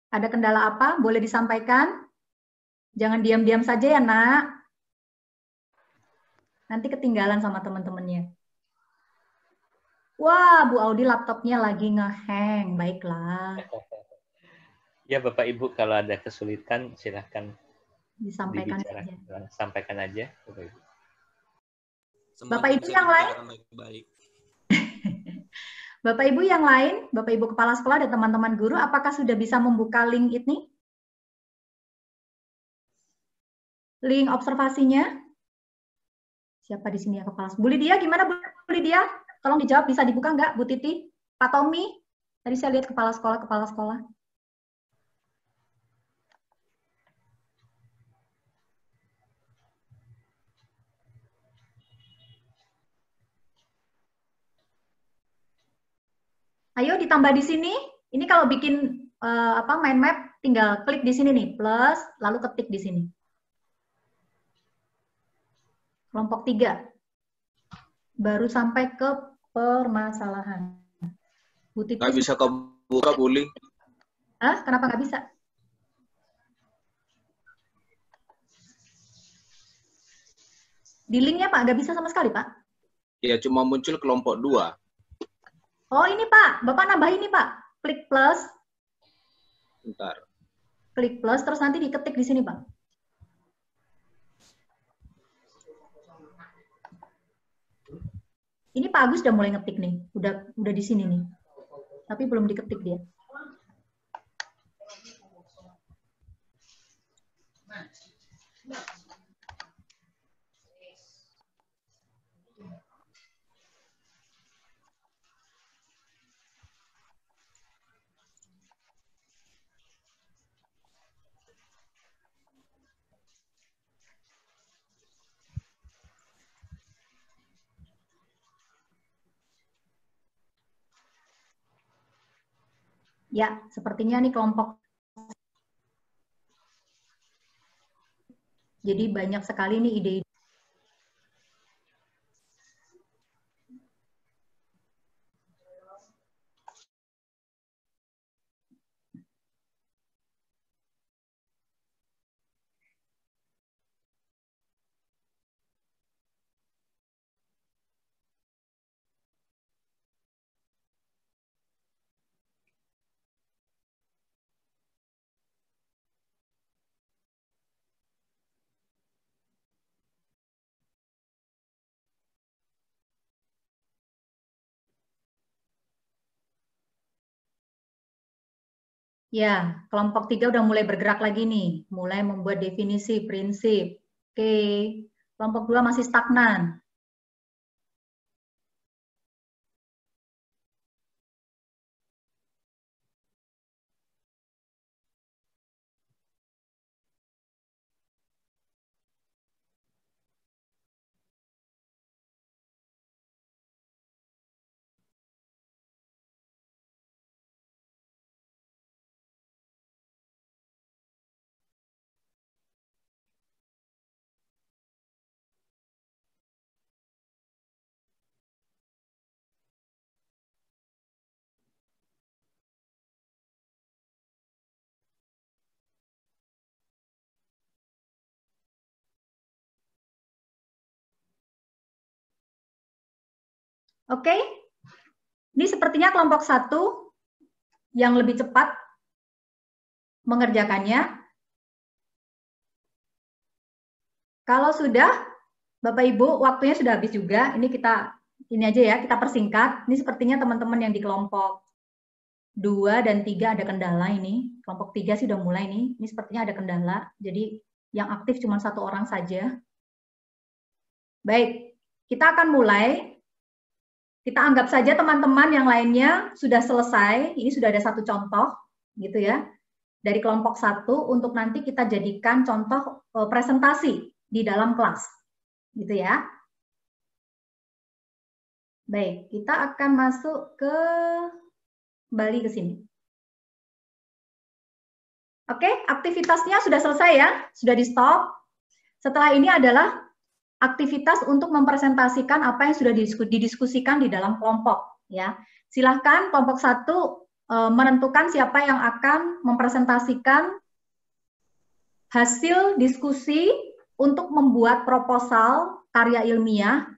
Ada kendala apa? Boleh disampaikan? Jangan diam-diam saja ya, Nak. Nanti ketinggalan sama teman-temannya. Wah, Bu Audi laptopnya lagi ngehang. Baiklah. Ya, Bapak Ibu, kalau ada kesulitan silahkan disampaikan saja. Sampaikan aja, Bapak Ibu. Bapak Ibu yang lain? Bapak Ibu yang lain, Bapak Ibu Kepala Sekolah dan teman-teman guru, apakah sudah bisa membuka link ini? Link observasinya? Siapa di sini ya Kepala Sekolah? Bu Lydia, gimana Bu Lydia? Tolong dijawab, bisa dibuka nggak Bu Titi? Pak Tommy? Tadi saya lihat Kepala Sekolah. Ayo ditambah di sini. Ini kalau bikin mind map, tinggal klik di sini nih, plus, lalu ketik di sini. Kelompok 3. Baru sampai ke permasalahan. Bu Titi. Nggak bisa kebuka, bully. Kenapa nggak bisa? Di linknya Pak, nggak bisa sama sekali Pak? Ya, cuma muncul kelompok 2. Oh ini Pak, Bapak nambah ini Pak. Klik plus. Bentar. Klik plus, terus nanti diketik di sini Pak. Ini Pak Agus udah mulai ngetik nih, udah di sini nih. Tapi belum diketik dia. Ya, sepertinya nih kelompok. Jadi banyak sekali nih ide-ide. Ya, kelompok 3 udah mulai bergerak lagi nih, mulai membuat definisi, prinsip. Oke, kelompok 2 masih stagnan. Oke? Ini sepertinya kelompok 1 yang lebih cepat mengerjakannya. Kalau sudah, Bapak Ibu, waktunya sudah habis juga. Ini aja ya, kita persingkat. Ini sepertinya teman-teman yang di kelompok 2 dan 3 ada kendala ini. Kelompok 3 sih udah mulai nih. Ini sepertinya ada kendala. Jadi yang aktif cuma 1 orang saja. Baik, kita akan mulai. Kita anggap saja teman-teman yang lainnya sudah selesai. Ini sudah ada 1 contoh, gitu ya. Dari kelompok 1 untuk nanti kita jadikan contoh presentasi di dalam kelas, gitu ya. Baik, kita akan masuk kembali ke sini. Oke, aktivitasnya sudah selesai ya, sudah di stop. Setelah ini adalah aktivitas untuk mempresentasikan apa yang sudah didiskusikan di dalam kelompok. Ya, silahkan kelompok 1 menentukan siapa yang akan mempresentasikan hasil diskusi untuk membuat proposal karya ilmiah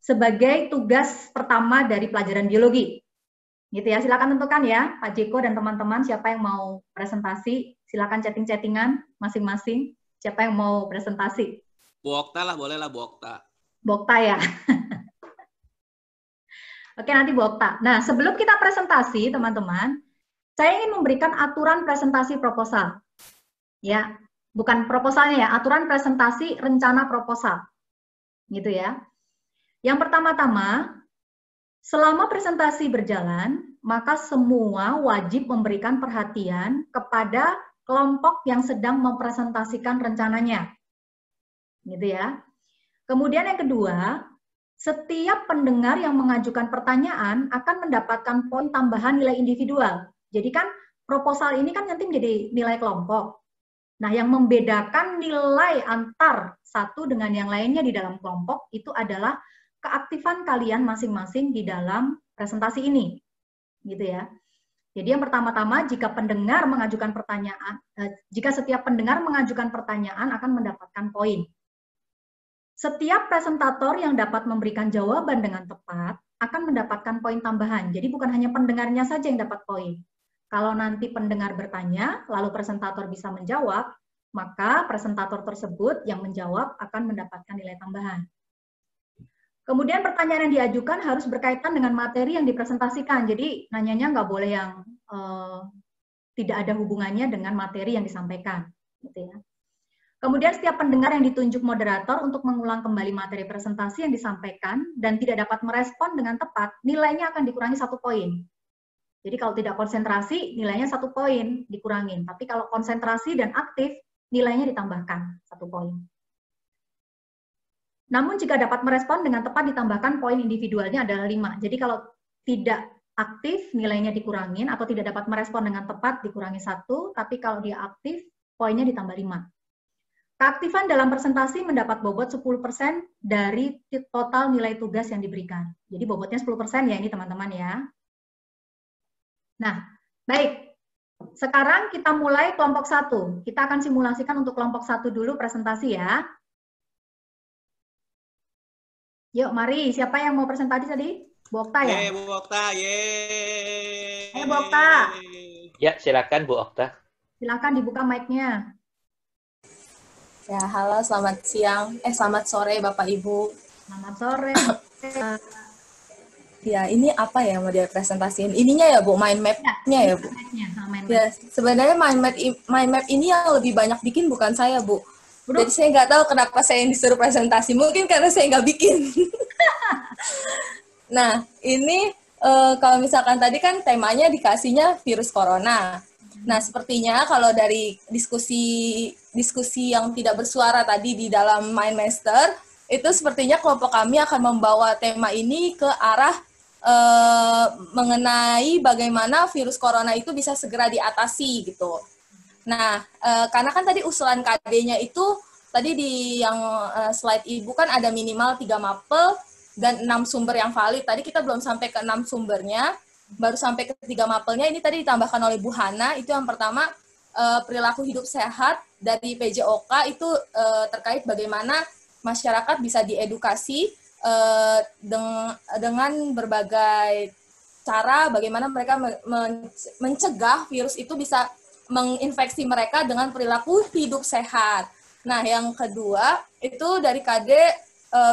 sebagai tugas pertama dari pelajaran biologi. Gitu ya, silakan tentukan ya, Pak Jeko dan teman-teman siapa yang mau presentasi, silakan chatting-chattingan masing-masing, siapa yang mau presentasi. Bu Okta lah, boleh lah Bu Okta. Bu Okta ya. Oke, nanti Bu Okta. Nah, sebelum kita presentasi, teman-teman, saya ingin memberikan aturan presentasi proposal. Ya, bukan proposalnya ya, aturan presentasi rencana proposal. Gitu ya. Yang pertama-tama, selama presentasi berjalan, maka semua wajib memberikan perhatian kepada kelompok yang sedang mempresentasikan rencananya. Gitu ya. Kemudian yang kedua, setiap pendengar yang mengajukan pertanyaan akan mendapatkan poin tambahan nilai individual. Jadi kan proposal ini kan nanti menjadi nilai kelompok. Nah, yang membedakan nilai antar satu dengan yang lainnya di dalam kelompok itu adalah keaktifan kalian masing-masing di dalam presentasi ini. Gitu ya. Jadi yang pertama-tama jika pendengar mengajukan pertanyaan, jika setiap pendengar mengajukan pertanyaan akan mendapatkan poin. Setiap presentator yang dapat memberikan jawaban dengan tepat akan mendapatkan poin tambahan. Jadi bukan hanya pendengarnya saja yang dapat poin. Kalau nanti pendengar bertanya, lalu presentator bisa menjawab, maka presentator tersebut yang menjawab akan mendapatkan nilai tambahan. Kemudian pertanyaan yang diajukan harus berkaitan dengan materi yang dipresentasikan. Jadi nanyanya nggak boleh yang tidak ada hubungannya dengan materi yang disampaikan. Gitu ya. Kemudian setiap pendengar yang ditunjuk moderator untuk mengulang kembali materi presentasi yang disampaikan dan tidak dapat merespon dengan tepat, nilainya akan dikurangi 1 poin. Jadi kalau tidak konsentrasi, nilainya 1 poin dikurangin. Tapi kalau konsentrasi dan aktif, nilainya ditambahkan 1 poin. Namun jika dapat merespon dengan tepat ditambahkan poin individualnya adalah 5. Jadi kalau tidak aktif, nilainya dikurangin, atau tidak dapat merespon dengan tepat dikurangi 1, tapi kalau dia aktif, poinnya ditambah 5. Keaktifan dalam presentasi mendapat bobot 10% dari total nilai tugas yang diberikan. Jadi bobotnya 10% ya ini teman-teman ya. Nah, baik. Sekarang kita mulai kelompok 1. Kita akan simulasikan untuk kelompok 1 dulu presentasi ya. Yuk, mari. Siapa yang mau presentasi tadi? Bu Okta ya? Bu Okta, yeay. Ayo Bu Okta. Ya, silakan Bu Okta. Silakan dibuka mic-nya. Ya, halo, selamat siang. Selamat sore, Bapak Ibu. Selamat sore. Ya, ini apa ya mau dia presentasiin? Ininya ya, Bu, mind map-nya ya, Bu. Ya, sebenarnya mind map ini yang lebih banyak bikin bukan saya, Bu. Jadi saya nggak tahu kenapa saya yang disuruh presentasi. Mungkin karena saya nggak bikin. Nah, ini kalau misalkan tadi kan temanya dikasihnya virus corona. Nah, sepertinya kalau dari diskusi yang tidak bersuara tadi di dalam Mindmaster, itu sepertinya kelompok kami akan membawa tema ini ke arah mengenai bagaimana virus corona itu bisa segera diatasi gitu. Nah, karena kan tadi usulan KD-nya itu, tadi di yang slide Ibu kan ada minimal 3 mapel dan 6 sumber yang valid. Tadi kita belum sampai ke 6 sumbernya, baru sampai ke 3 mapelnya. Ini tadi ditambahkan oleh Bu Hana. Itu yang pertama, perilaku hidup sehat dari PJOK itu terkait bagaimana masyarakat bisa diedukasi dengan berbagai cara bagaimana mereka mencegah virus itu bisa menginfeksi mereka dengan perilaku hidup sehat. Nah, yang kedua itu dari KD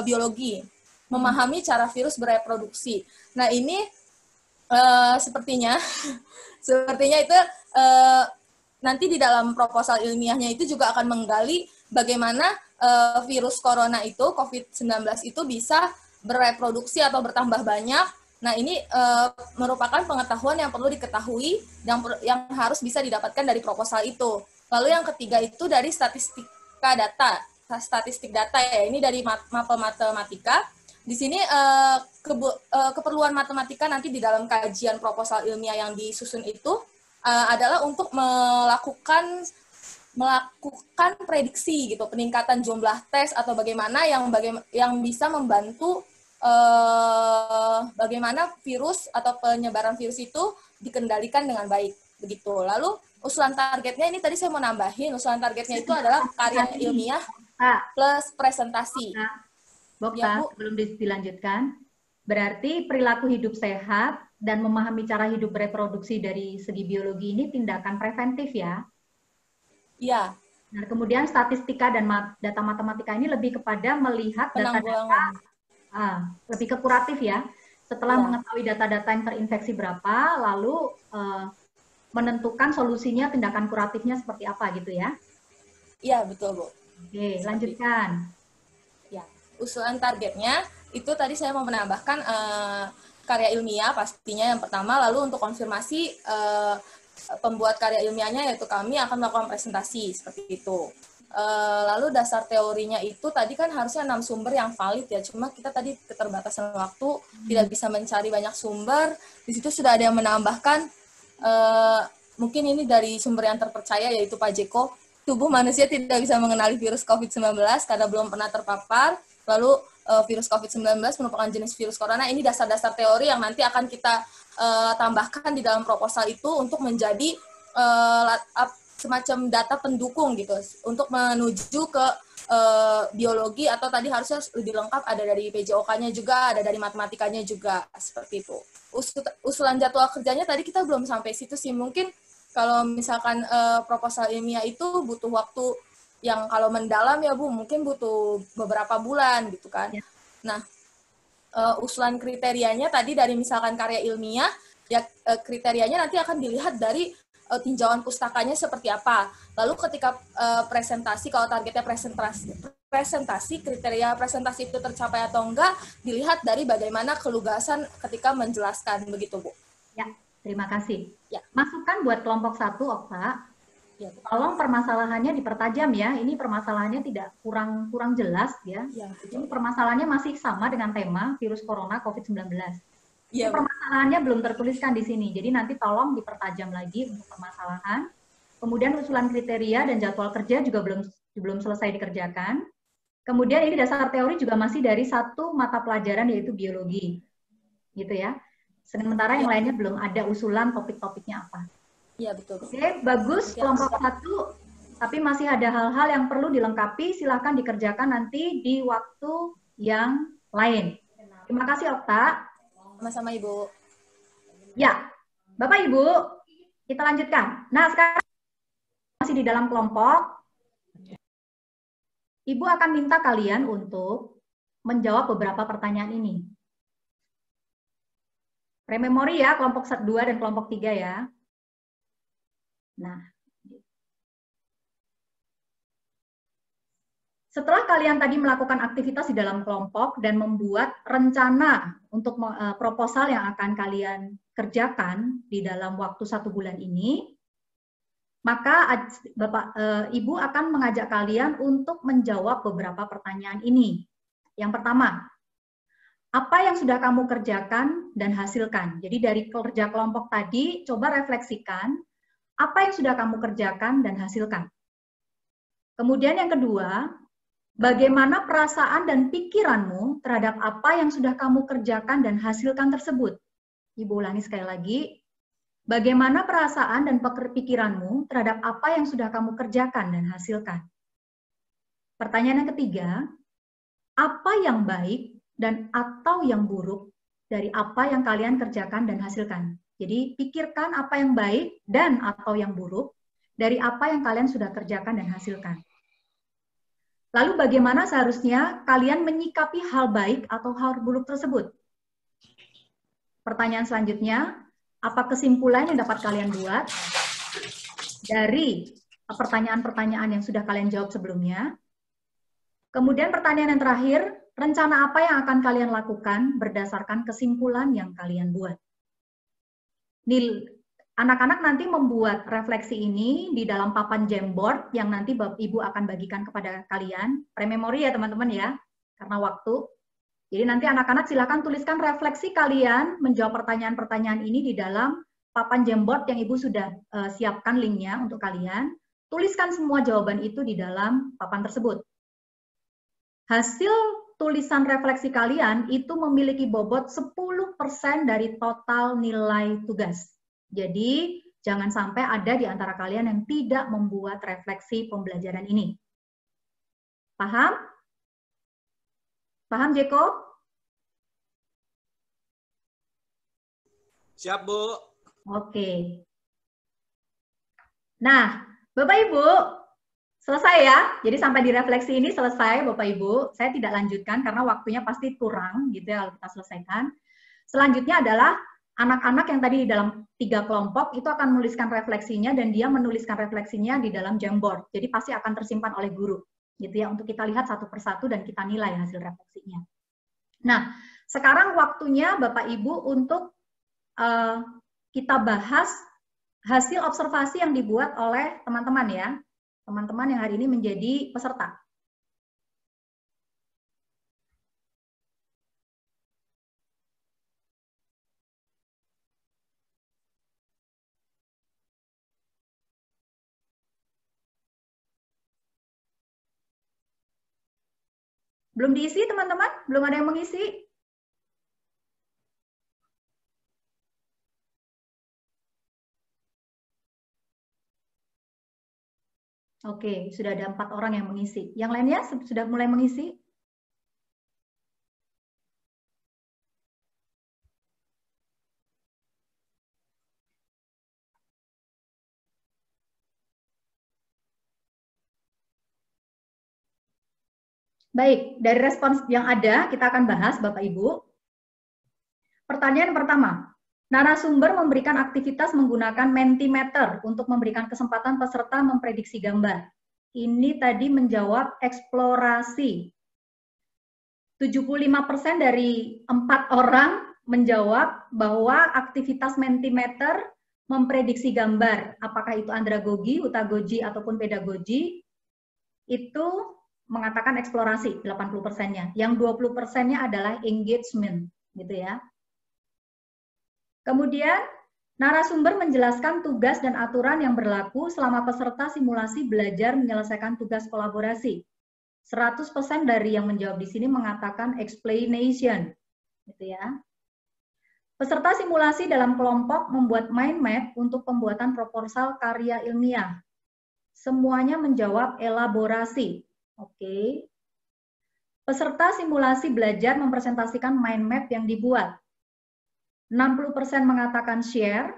biologi, memahami cara virus bereproduksi. Nah, ini sepertinya itu nanti di dalam proposal ilmiahnya itu juga akan menggali bagaimana virus corona itu, COVID-19 itu bisa bereproduksi atau bertambah banyak. Nah, ini merupakan pengetahuan yang perlu diketahui, yang harus bisa didapatkan dari proposal itu. Lalu yang ketiga itu dari statistik data ya, ini dari mapel matematika. Di sini keperluan matematika nanti di dalam kajian proposal ilmiah yang disusun itu adalah untuk melakukan prediksi gitu, peningkatan jumlah tes atau bagaimana yang bisa membantu bagaimana virus atau penyebaran virus itu dikendalikan dengan baik begitu. Lalu usulan targetnya ini tadi saya mau nambahin, usulan targetnya itu adalah karya ilmiah plus presentasi. Bokta, sebelum dilanjutkan, berarti perilaku hidup sehat dan memahami cara hidup bereproduksi dari segi biologi ini tindakan preventif ya? Iya. Nah, kemudian statistika dan data matematika ini lebih kepada melihat data-data, lebih ke kuratif ya. Setelah mengetahui data-data yang terinfeksi berapa, lalu menentukan solusinya, tindakan kuratifnya seperti apa gitu ya? Iya, betul, Bu. Oke, lanjutkan. Ya, usulan targetnya itu tadi saya mau menambahkan karya ilmiah pastinya yang pertama, lalu untuk konfirmasi pembuat karya ilmiahnya yaitu kami akan melakukan presentasi seperti itu. Lalu dasar teorinya itu tadi kan harusnya 6 sumber yang valid ya, cuma kita tadi keterbatasan waktu tidak bisa mencari banyak sumber. Di situ sudah ada yang menambahkan mungkin ini dari sumber yang terpercaya yaitu Pak Jeko, tubuh manusia tidak bisa mengenali virus COVID-19 karena belum pernah terpapar. Lalu virus COVID-19 merupakan jenis virus corona. Ini dasar-dasar teori yang nanti akan kita tambahkan di dalam proposal itu untuk menjadi semacam data pendukung gitu untuk menuju ke biologi, atau tadi harusnya lebih lengkap ada dari PJOK-nya juga, ada dari matematikanya juga, seperti itu. Usulan jadwal kerjanya tadi kita belum sampai situ sih, mungkin kalau misalkan proposal ilmiah itu butuh waktu yang kalau mendalam ya Bu, mungkin butuh beberapa bulan gitu kan. Ya. Nah, usulan kriterianya tadi dari misalkan karya ilmiah, ya kriterianya nanti akan dilihat dari tinjauan pustakanya seperti apa. Lalu ketika presentasi, kalau targetnya presentasi, kriteria presentasi itu tercapai atau enggak, dilihat dari bagaimana kelugasan ketika menjelaskan, begitu Bu. Ya, terima kasih. Ya. Masukan buat kelompok 1, Okta. Ya, tolong permasalahannya dipertajam ya. Ini permasalahannya tidak kurang jelas ya. Ya, ini permasalahannya masih sama dengan tema virus corona COVID-19. Ya, permasalahannya belum tertuliskan di sini. Jadi nanti tolong dipertajam lagi untuk permasalahan. Kemudian usulan kriteria dan jadwal kerja juga belum selesai dikerjakan. Kemudian ini dasar teori juga masih dari 1 mata pelajaran yaitu biologi. Gitu ya. Sementara yang lainnya belum ada usulan topik-topiknya apa. Iya, betul. Oke, bagus kelompok 1, tapi masih ada hal-hal yang perlu dilengkapi, silahkan dikerjakan nanti di waktu yang lain. Terima kasih Okta. Sama-sama Ibu. Ya, Bapak Ibu, kita lanjutkan. Nah, sekarang masih di dalam kelompok. Ibu akan minta kalian untuk menjawab beberapa pertanyaan ini. Rememori ya, kelompok 2 dan kelompok 3 ya. Nah, setelah kalian tadi melakukan aktivitas di dalam kelompok dan membuat rencana untuk proposal yang akan kalian kerjakan di dalam waktu 1 bulan ini, maka Ibu akan mengajak kalian untuk menjawab beberapa pertanyaan ini. Yang pertama, apa yang sudah kamu kerjakan dan hasilkan? Jadi dari kerja kelompok tadi, coba refleksikan apa yang sudah kamu kerjakan dan hasilkan. Kemudian yang kedua, bagaimana perasaan dan pikiranmu terhadap apa yang sudah kamu kerjakan dan hasilkan tersebut? Ibu ulangi sekali lagi. Bagaimana perasaan dan pikiranmu terhadap apa yang sudah kamu kerjakan dan hasilkan? Pertanyaan yang ketiga, apa yang baik dan atau yang buruk dari apa yang kalian kerjakan dan hasilkan. Jadi pikirkan apa yang baik dan atau yang buruk dari apa yang kalian sudah kerjakan dan hasilkan. Lalu bagaimana seharusnya kalian menyikapi hal baik atau hal buruk tersebut? Pertanyaan selanjutnya, apa kesimpulan yang dapat kalian buat dari pertanyaan-pertanyaan yang sudah kalian jawab sebelumnya? Kemudian pertanyaan yang terakhir, rencana apa yang akan kalian lakukan berdasarkan kesimpulan yang kalian buat? Anak-anak nanti membuat refleksi ini di dalam papan Jamboard yang nanti Bapak Ibu akan bagikan kepada kalian. Pre-memori ya teman-teman ya, karena waktu. Jadi nanti anak-anak silakan tuliskan refleksi kalian menjawab pertanyaan-pertanyaan ini di dalam papan Jamboard yang Ibu sudah siapkan linknya untuk kalian. Tuliskan semua jawaban itu di dalam papan tersebut. Hasil tulisan refleksi kalian itu memiliki bobot 10% dari total nilai tugas. Jadi, jangan sampai ada di antara kalian yang tidak membuat refleksi pembelajaran ini. Paham? Paham, Jeko? Siap, Bu. Oke. Nah, Bapak Ibu, selesai ya. Jadi sampai di refleksi ini selesai, Bapak Ibu. Saya tidak lanjutkan karena waktunya pasti kurang gitu ya kalau kita selesaikan. Selanjutnya adalah anak-anak yang tadi di dalam 3 kelompok itu akan menuliskan refleksinya dan dia menuliskan refleksinya di dalam Jamboard. Jadi pasti akan tersimpan oleh guru, gitu ya, untuk kita lihat satu persatu dan kita nilai hasil refleksinya. Nah, sekarang waktunya Bapak Ibu untuk kita bahas hasil observasi yang dibuat oleh teman-teman ya, teman-teman yang hari ini menjadi peserta. Belum diisi teman-teman? Belum ada yang mengisi? Oke, sudah ada 4 orang yang mengisi. Yang lainnya sudah mulai mengisi? Baik, dari respons yang ada, kita akan bahas, Bapak Ibu. Pertanyaan pertama, narasumber memberikan aktivitas menggunakan Mentimeter untuk memberikan kesempatan peserta memprediksi gambar. Ini tadi menjawab eksplorasi. 75% dari 4 orang menjawab bahwa aktivitas Mentimeter memprediksi gambar, apakah itu andragogi, hutagogi, ataupun pedagogi, itu mengatakan eksplorasi 80%-nya. Yang 20%-nya adalah engagement, gitu ya. Kemudian narasumber menjelaskan tugas dan aturan yang berlaku selama peserta simulasi belajar menyelesaikan tugas kolaborasi. 100% dari yang menjawab di sini mengatakan explanation, gitu ya. Peserta simulasi dalam kelompok membuat mind map untuk pembuatan proposal karya ilmiah. Semuanya menjawab elaborasi. Oke. Peserta simulasi belajar mempresentasikan mind map yang dibuat. 60% mengatakan share,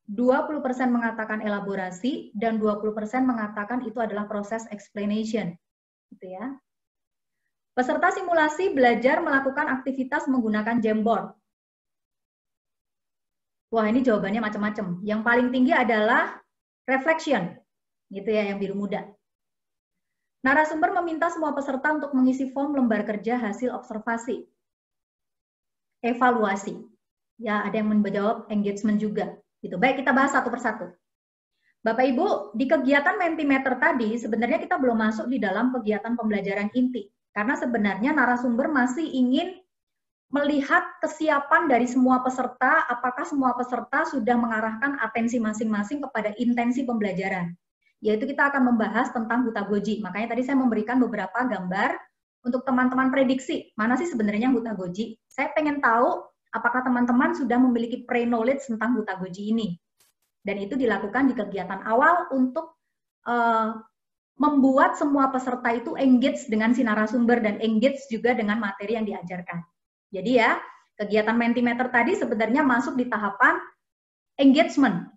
20% mengatakan elaborasi, dan 20% mengatakan itu adalah proses explanation. Gitu ya. Peserta simulasi belajar melakukan aktivitas menggunakan Jamboard. Wah, ini jawabannya macam-macam. Yang paling tinggi adalah reflection, gitu ya, yang biru muda. Narasumber meminta semua peserta untuk mengisi form lembar kerja hasil observasi. Evaluasi. Ya, ada yang menjawab engagement juga. Gitu. Baik, kita bahas satu persatu. Bapak Ibu, di kegiatan Mentimeter tadi, sebenarnya kita belum masuk di dalam kegiatan pembelajaran inti. Karena sebenarnya narasumber masih ingin melihat kesiapan dari semua peserta, apakah semua peserta sudah mengarahkan atensi masing-masing kepada intensi pembelajaran. Yaitu kita akan membahas tentang hutagogi. Makanya tadi saya memberikan beberapa gambar untuk teman-teman prediksi. Mana sih sebenarnya hutagogi? Saya pengen tahu apakah teman-teman sudah memiliki pre-knowledge tentang hutagogi ini. Dan itu dilakukan di kegiatan awal untuk membuat semua peserta itu engage dengan si narasumber dan engage juga dengan materi yang diajarkan. Jadi ya, kegiatan Mentimeter tadi sebenarnya masuk di tahapan engagement,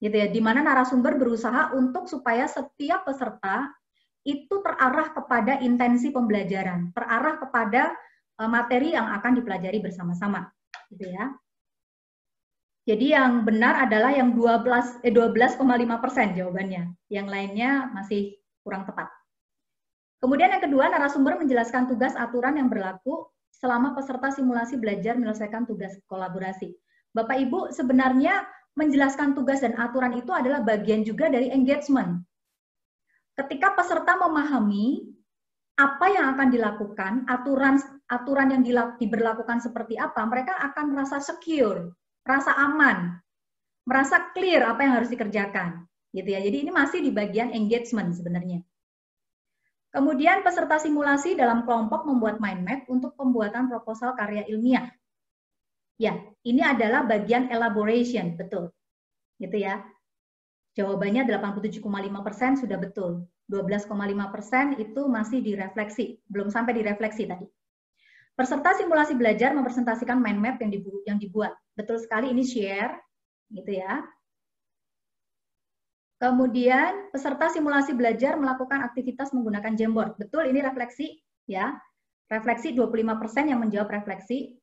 gitu ya, di mana narasumber berusaha untuk supaya setiap peserta itu terarah kepada intensi pembelajaran, terarah kepada materi yang akan dipelajari bersama-sama, gitu ya. Jadi yang benar adalah yang 12,5% jawabannya, yang lainnya masih kurang tepat. Kemudian yang kedua, narasumber menjelaskan tugas aturan yang berlaku selama peserta simulasi belajar menyelesaikan tugas kolaborasi. Bapak Ibu, sebenarnya menjelaskan tugas dan aturan itu adalah bagian juga dari engagement. Ketika peserta memahami apa yang akan dilakukan, aturan yang diberlakukan seperti apa, mereka akan merasa secure, merasa aman, merasa clear apa yang harus dikerjakan. Gitu ya. Jadi ini masih di bagian engagement sebenarnya. Kemudian peserta simulasi dalam kelompok membuat mind map untuk pembuatan proposal karya ilmiah. Ya, ini adalah bagian elaboration, betul. Gitu ya. Jawabannya 87,5% sudah betul. 12,5% itu masih direfleksi, belum sampai direfleksi tadi. Peserta simulasi belajar mempresentasikan mind map yang dibuat. Betul sekali, ini share, gitu ya. Kemudian peserta simulasi belajar melakukan aktivitas menggunakan Jamboard. Betul, ini refleksi ya. Refleksi 25% yang menjawab refleksi.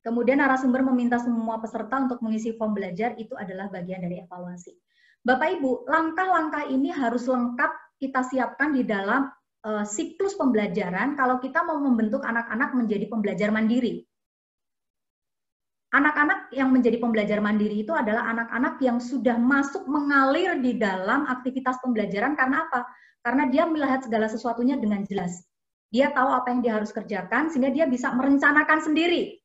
Kemudian narasumber meminta semua peserta untuk mengisi form belajar, itu adalah bagian dari evaluasi. Bapak Ibu, langkah-langkah ini harus lengkap kita siapkan di dalam siklus pembelajaran kalau kita mau membentuk anak-anak menjadi pembelajar mandiri. Anak-anak yang menjadi pembelajar mandiri itu adalah anak-anak yang sudah masuk mengalir di dalam aktivitas pembelajaran. Karena apa? Karena dia melihat segala sesuatunya dengan jelas. Dia tahu apa yang dia harus kerjakan, sehingga dia bisa merencanakan sendiri.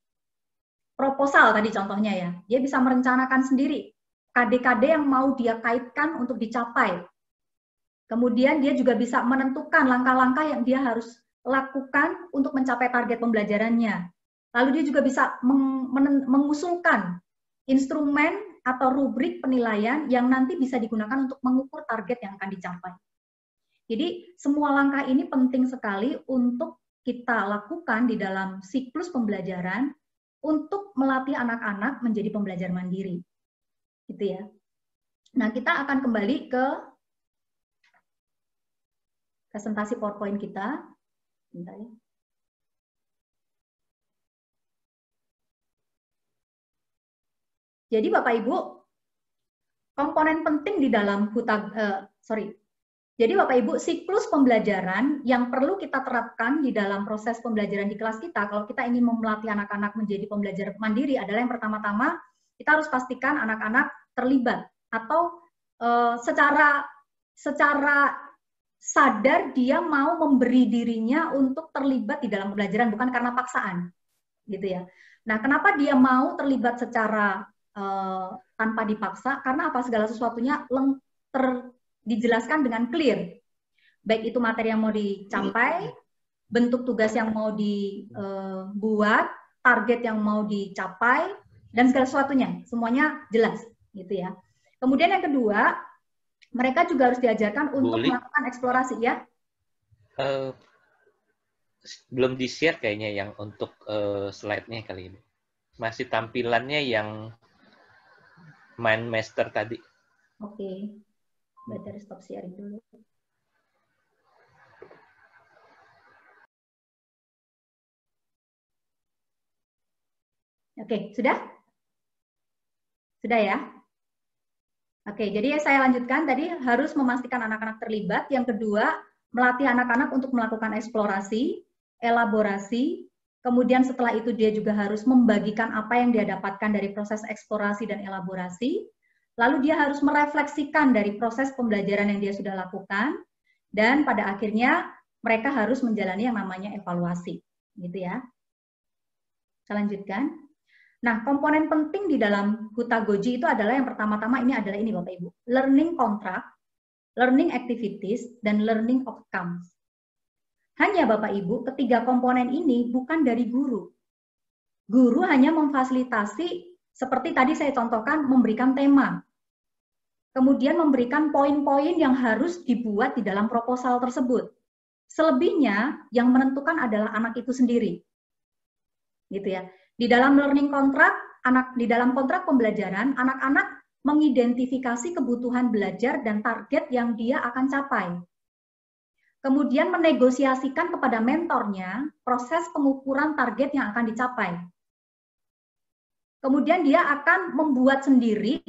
Proposal tadi contohnya ya, dia bisa merencanakan sendiri KD-KD yang mau dia kaitkan untuk dicapai. Kemudian dia juga bisa menentukan langkah-langkah yang dia harus lakukan untuk mencapai target pembelajarannya. Lalu dia juga bisa mengusulkan instrumen atau rubrik penilaian yang nanti bisa digunakan untuk mengukur target yang akan dicapai. Jadi semua langkah ini penting sekali untuk kita lakukan di dalam siklus pembelajaran untuk melatih anak-anak menjadi pembelajar mandiri. Gitu ya. Nah, kita akan kembali ke presentasi PowerPoint kita. Bentar ya. Jadi Bapak Ibu, komponen penting di dalam Jadi Bapak Ibu, siklus pembelajaran yang perlu kita terapkan di dalam proses pembelajaran di kelas kita, kalau kita ingin melatih anak-anak menjadi pembelajar mandiri, adalah yang pertama-tama kita harus pastikan anak-anak terlibat atau secara sadar dia mau memberi dirinya untuk terlibat di dalam pembelajaran, bukan karena paksaan, gitu ya. Nah, kenapa dia mau terlibat secara tanpa dipaksa? Karena apa? Segala sesuatunya dijelaskan dengan clear. Baik itu materi yang mau dicapai, bentuk tugas yang mau dibuat, target yang mau dicapai, dan segala sesuatunya. Semuanya jelas, gitu ya. Kemudian yang kedua, mereka juga harus diajarkan untuk melakukan eksplorasi, ya. Belum di-share kayaknya yang untuk slide-nya kali ini. Masih tampilannya yang Mind Master tadi. Oke. Better stop sharing dulu. Oke, sudah? Sudah ya? Oke, jadi saya lanjutkan. Tadi harus memastikan anak-anak terlibat. Yang kedua, melatih anak-anak untuk melakukan eksplorasi, elaborasi. Kemudian setelah itu dia juga harus membagikan apa yang dia dapatkan dari proses eksplorasi dan elaborasi. Lalu dia harus merefleksikan dari proses pembelajaran yang dia sudah lakukan. Dan pada akhirnya mereka harus menjalani yang namanya evaluasi. Gitu ya. Saya lanjutkan. Nah, komponen penting di dalam Hutagoji itu adalah yang pertama-tama ini adalah ini Bapak Ibu. Learning contract, learning activities, dan learning outcomes. Hanya Bapak Ibu, ketiga komponen ini bukan dari guru. Guru hanya memfasilitasi, seperti tadi saya contohkan, memberikan tema. kemudian memberikan poin-poin yang harus dibuat di dalam proposal tersebut. Selebihnya yang menentukan adalah anak itu sendiri. Gitu ya. Di dalam learning contract, di dalam kontrak pembelajaran, anak-anak mengidentifikasi kebutuhan belajar dan target yang dia akan capai. Kemudian menegosiasikan kepada mentornya proses pengukuran target yang akan dicapai. Kemudian dia akan membuat sendiri,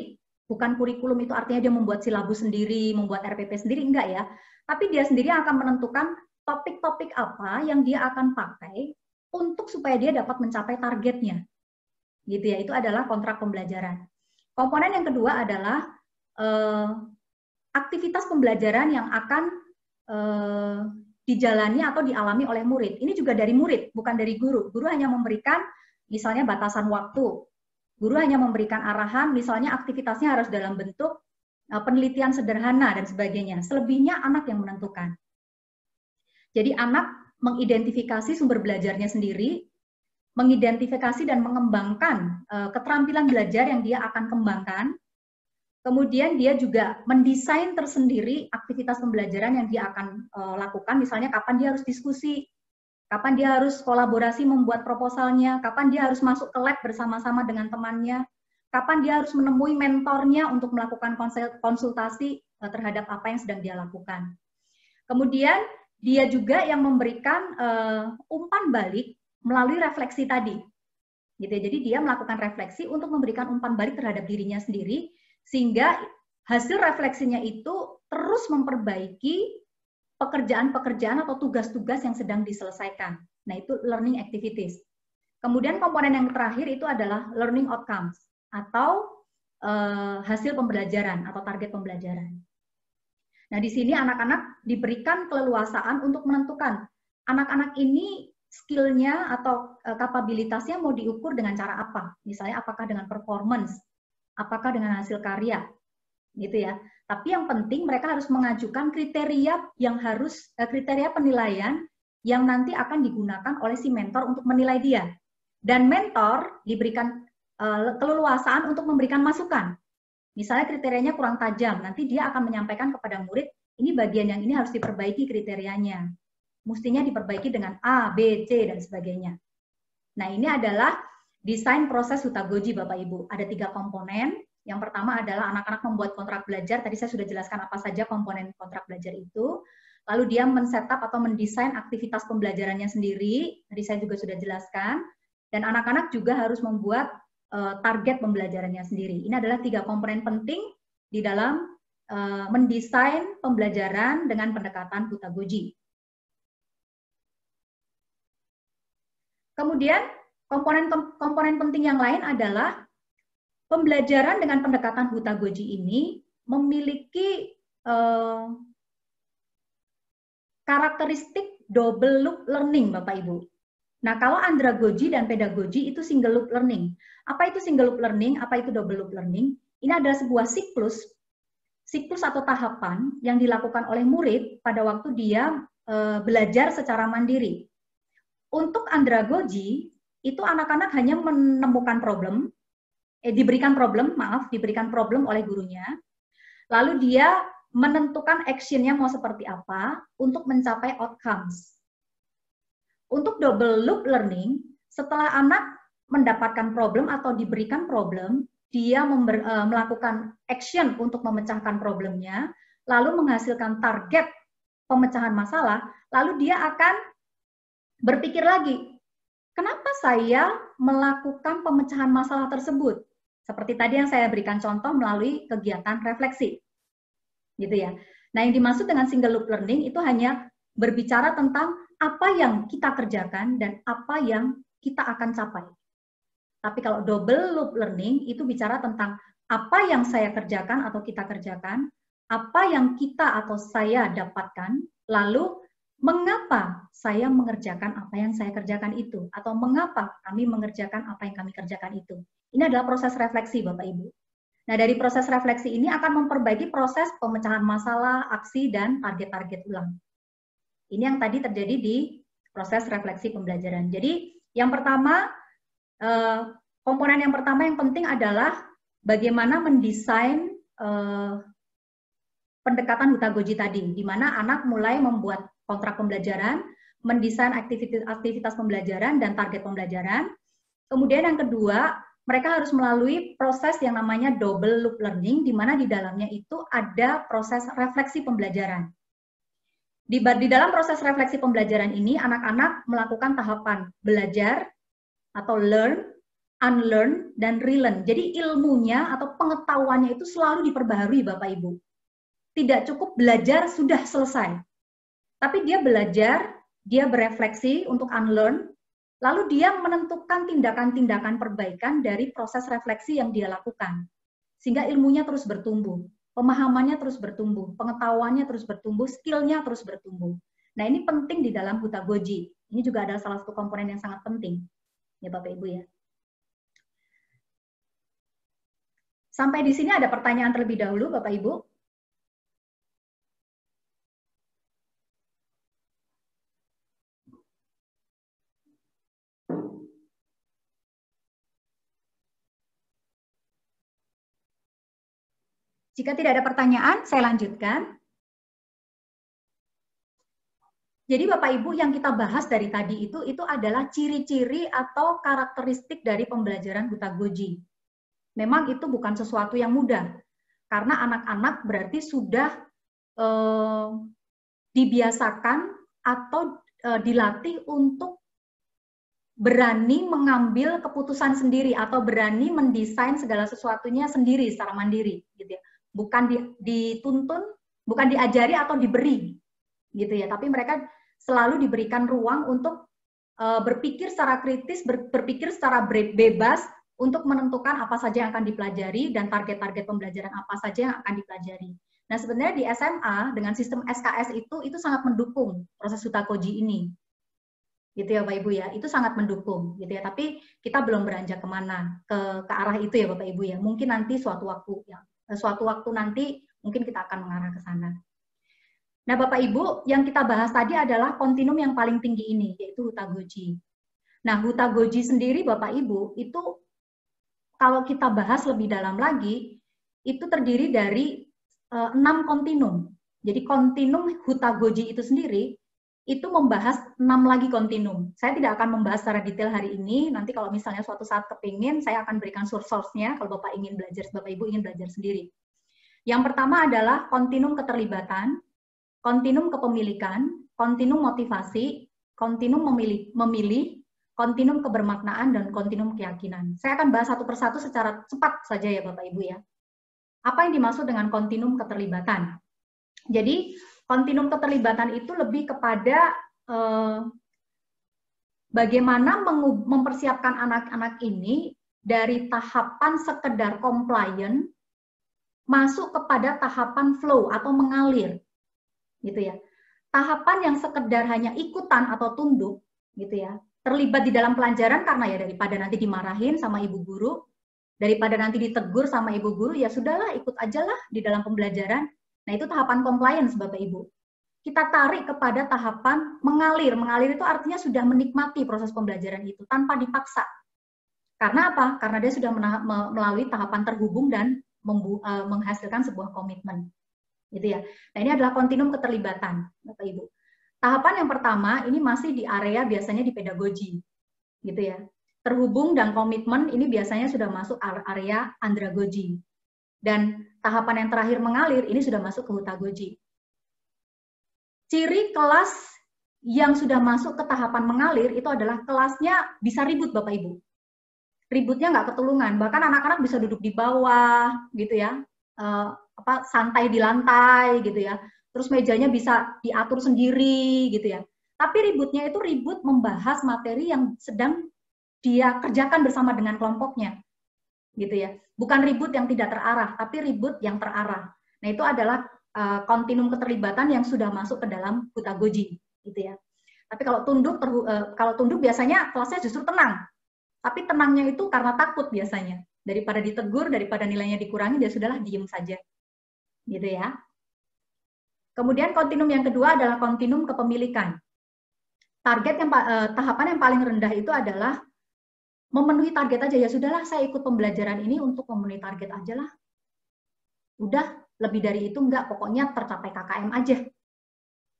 bukan kurikulum itu artinya dia membuat silabus sendiri, membuat RPP sendiri, enggak ya. Tapi dia sendiri akan menentukan topik-topik apa yang dia akan pakai untuk supaya dia dapat mencapai targetnya. Gitu ya, itu adalah kontrak pembelajaran. Komponen yang kedua adalah aktivitas pembelajaran yang akan dijalani atau dialami oleh murid. Ini juga dari murid, bukan dari guru. Guru hanya memberikan misalnya batasan waktu. Guru hanya memberikan arahan, misalnya aktivitasnya harus dalam bentuk penelitian sederhana dan sebagainya. Selebihnya anak yang menentukan. Jadi anak mengidentifikasi sumber belajarnya sendiri, mengidentifikasi dan mengembangkan keterampilan belajar yang dia akan kembangkan. Kemudian dia juga mendesain tersendiri aktivitas pembelajaran yang dia akan lakukan, misalnya kapan dia harus diskusi, kapan dia harus kolaborasi membuat proposalnya, kapan dia harus masuk ke lab bersama-sama dengan temannya, kapan dia harus menemui mentornya untuk melakukan konsultasi terhadap apa yang sedang dia lakukan. Kemudian dia juga yang memberikan umpan balik melalui refleksi tadi. Gitu ya. Jadi dia melakukan refleksi untuk memberikan umpan balik terhadap dirinya sendiri, sehingga hasil refleksinya itu terus memperbaiki pekerjaan-pekerjaan atau tugas-tugas yang sedang diselesaikan. Nah, itu learning activities. Kemudian komponen yang terakhir itu adalah learning outcomes atau hasil pembelajaran atau target pembelajaran. Nah, di sini anak-anak diberikan keleluasaan untuk menentukan anak-anak ini skill-nya atau kapabilitasnya mau diukur dengan cara apa. Misalnya apakah dengan performance, apakah dengan hasil karya, gitu ya. Tapi yang penting mereka harus mengajukan kriteria yang harus kriteria penilaian yang nanti akan digunakan oleh si mentor untuk menilai dia. Dan mentor diberikan keleluasaan untuk memberikan masukan. Misalnya kriterianya kurang tajam, nanti dia akan menyampaikan kepada murid, ini bagian yang ini harus diperbaiki kriterianya. Mestinya diperbaiki dengan A, B, C, dan sebagainya. Nah, ini adalah desain proses Hutagoji, Bapak Ibu. Ada 3 komponen. Yang pertama adalah anak-anak membuat kontrak belajar. Tadi saya sudah jelaskan apa saja komponen kontrak belajar itu. Lalu dia men-setup atau mendesain aktivitas pembelajarannya sendiri. Tadi saya juga sudah jelaskan. Dan anak-anak juga harus membuat target pembelajarannya sendiri. Ini adalah 3 komponen penting di dalam mendesain pembelajaran dengan pendekatan Hutagoji. Kemudian komponen penting yang lain adalah pembelajaran dengan pendekatan Hutagoji ini memiliki karakteristik double loop learning, Bapak Ibu. Nah, kalau andragogi dan pedagogi itu single loop learning. Apa itu single loop learning? Apa itu double loop learning? Ini adalah sebuah siklus atau tahapan yang dilakukan oleh murid pada waktu dia belajar secara mandiri. Untuk andragogi, itu anak-anak hanya menemukan problem, diberikan problem oleh gurunya, lalu dia menentukan action-nya mau seperti apa untuk mencapai outcomes. Untuk double loop learning, setelah anak mendapatkan problem atau diberikan problem, dia melakukan action untuk memecahkan problemnya, lalu menghasilkan target pemecahan masalah, lalu dia akan berpikir lagi, kenapa saya melakukan pemecahan masalah tersebut? Seperti tadi yang saya berikan contoh melalui kegiatan refleksi. Gitu ya. Nah, yang dimaksud dengan single loop learning itu hanya berbicara tentang apa yang kita kerjakan dan apa yang kita akan capai. Tapi kalau double loop learning itu bicara tentang apa yang saya kerjakan atau kita kerjakan, apa yang kita atau saya dapatkan, lalu mengapa saya mengerjakan apa yang saya kerjakan itu, atau mengapa kami mengerjakan apa yang kami kerjakan itu. Ini adalah proses refleksi, Bapak Ibu. Nah, dari proses refleksi ini akan memperbaiki proses pemecahan masalah, aksi, dan target-target ulang. Ini yang tadi terjadi di proses refleksi pembelajaran. Jadi, yang pertama, komponen yang pertama yang penting adalah bagaimana mendesain pendekatan Hutagoji tadi, di mana anak mulai membuat kontrak pembelajaran, mendesain aktivitas pembelajaran dan target pembelajaran. Kemudian yang kedua, mereka harus melalui proses yang namanya double loop learning, di mana di dalamnya itu ada proses refleksi pembelajaran. Di dalam proses refleksi pembelajaran ini, anak-anak melakukan tahapan belajar atau learn, unlearn, dan relearn. Jadi ilmunya atau pengetahuannya itu selalu diperbaharui Bapak Ibu. Tidak cukup belajar sudah selesai. Tapi dia belajar, dia berefleksi untuk unlearn, lalu dia menentukan tindakan-tindakan perbaikan dari proses refleksi yang dia lakukan. Sehingga ilmunya terus bertumbuh. Pemahamannya terus bertumbuh, pengetahuannya terus bertumbuh, skill-nya terus bertumbuh. Nah, ini penting di dalam Hutagoji. Ini juga adalah salah satu komponen yang sangat penting. Ya, Bapak Ibu ya. Sampai di sini ada pertanyaan terlebih dahulu, Bapak Ibu? Jika tidak ada pertanyaan, saya lanjutkan. Jadi Bapak Ibu yang kita bahas dari tadi itu adalah ciri-ciri atau karakteristik dari pembelajaran Hutagoji. Memang itu bukan sesuatu yang mudah, karena anak-anak berarti sudah dibiasakan atau dilatih untuk berani mengambil keputusan sendiri atau berani mendesain segala sesuatunya sendiri secara mandiri, gitu ya. Bukan dituntun, bukan diajari atau diberi, gitu ya. Tapi mereka selalu diberikan ruang untuk berpikir secara kritis, berpikir secara bebas untuk menentukan apa saja yang akan dipelajari dan target-target pembelajaran apa saja yang akan dipelajari. Nah, sebenarnya di SMA dengan sistem SKS itu sangat mendukung proses Hutagoji ini, gitu ya Bapak Ibu ya. Itu sangat mendukung, gitu ya. Tapi kita belum beranjak kemana ke arah itu ya Bapak Ibu ya. Mungkin nanti suatu waktu nanti mungkin kita akan mengarah ke sana. Nah, Bapak Ibu, yang kita bahas tadi adalah kontinum yang paling tinggi ini, yaitu Hutagoji. Nah, Hutagoji sendiri Bapak Ibu, itu kalau kita bahas lebih dalam lagi, itu terdiri dari 6 kontinum. Jadi kontinum Hutagoji itu sendiri, itu membahas 6 lagi kontinum. Saya tidak akan membahas secara detail hari ini, nanti kalau misalnya suatu saat kepingin, saya akan berikan source-nya kalau Bapak ingin belajar, Bapak Ibu ingin belajar sendiri. Yang pertama adalah kontinum keterlibatan, kontinum kepemilikan, kontinum motivasi, kontinum memilih, kontinum kebermaknaan, dan kontinum keyakinan. Saya akan bahas satu persatu secara cepat saja ya Bapak Ibu ya. Apa yang dimaksud dengan kontinum keterlibatan? Jadi, kontinum keterlibatan itu lebih kepada bagaimana mempersiapkan anak-anak ini dari tahapan sekedar compliant masuk kepada tahapan flow atau mengalir, gitu ya. Tahapan yang sekedar hanya ikutan atau tunduk, gitu ya. Terlibat di dalam pelajaran karena ya daripada nanti dimarahin sama ibu guru, daripada nanti ditegur sama ibu guru, ya sudahlah ikut aja lah di dalam pembelajaran. Nah, itu tahapan compliance, Bapak Ibu. Kita tarik kepada tahapan mengalir. Mengalir itu artinya sudah menikmati proses pembelajaran itu tanpa dipaksa. Karena apa? Karena dia sudah melalui tahapan terhubung dan menghasilkan sebuah komitmen. Gitu ya. Nah, ini adalah kontinum keterlibatan, Bapak Ibu. Tahapan yang pertama ini masih di area biasanya di pedagogi. Gitu ya. Terhubung dan komitmen ini biasanya sudah masuk area andragogi. Dan tahapan yang terakhir mengalir, ini sudah masuk ke Hutagoji. Ciri kelas yang sudah masuk ke tahapan mengalir, itu adalah kelasnya bisa ribut Bapak Ibu. Ributnya nggak ketulungan, bahkan anak-anak bisa duduk di bawah, gitu ya, santai di lantai, gitu ya. Terus mejanya bisa diatur sendiri, gitu ya. Tapi ributnya itu ribut membahas materi yang sedang dia kerjakan bersama dengan kelompoknya. Gitu ya. Bukan ribut yang tidak terarah, tapi ribut yang terarah. Nah, itu adalah kontinum keterlibatan yang sudah masuk ke dalam Hutagoji, gitu ya. Tapi kalau tunduk biasanya kelasnya justru tenang. Tapi tenangnya itu karena takut biasanya. Daripada ditegur, daripada nilainya dikurangi, dia sudahlah diem saja. Gitu ya. Kemudian kontinum yang kedua adalah kontinum kepemilikan. Tahapan yang paling rendah itu adalah memenuhi target aja, ya sudahlah saya ikut pembelajaran ini untuk memenuhi target aja lah. Udah, lebih dari itu enggak, pokoknya tercapai KKM aja.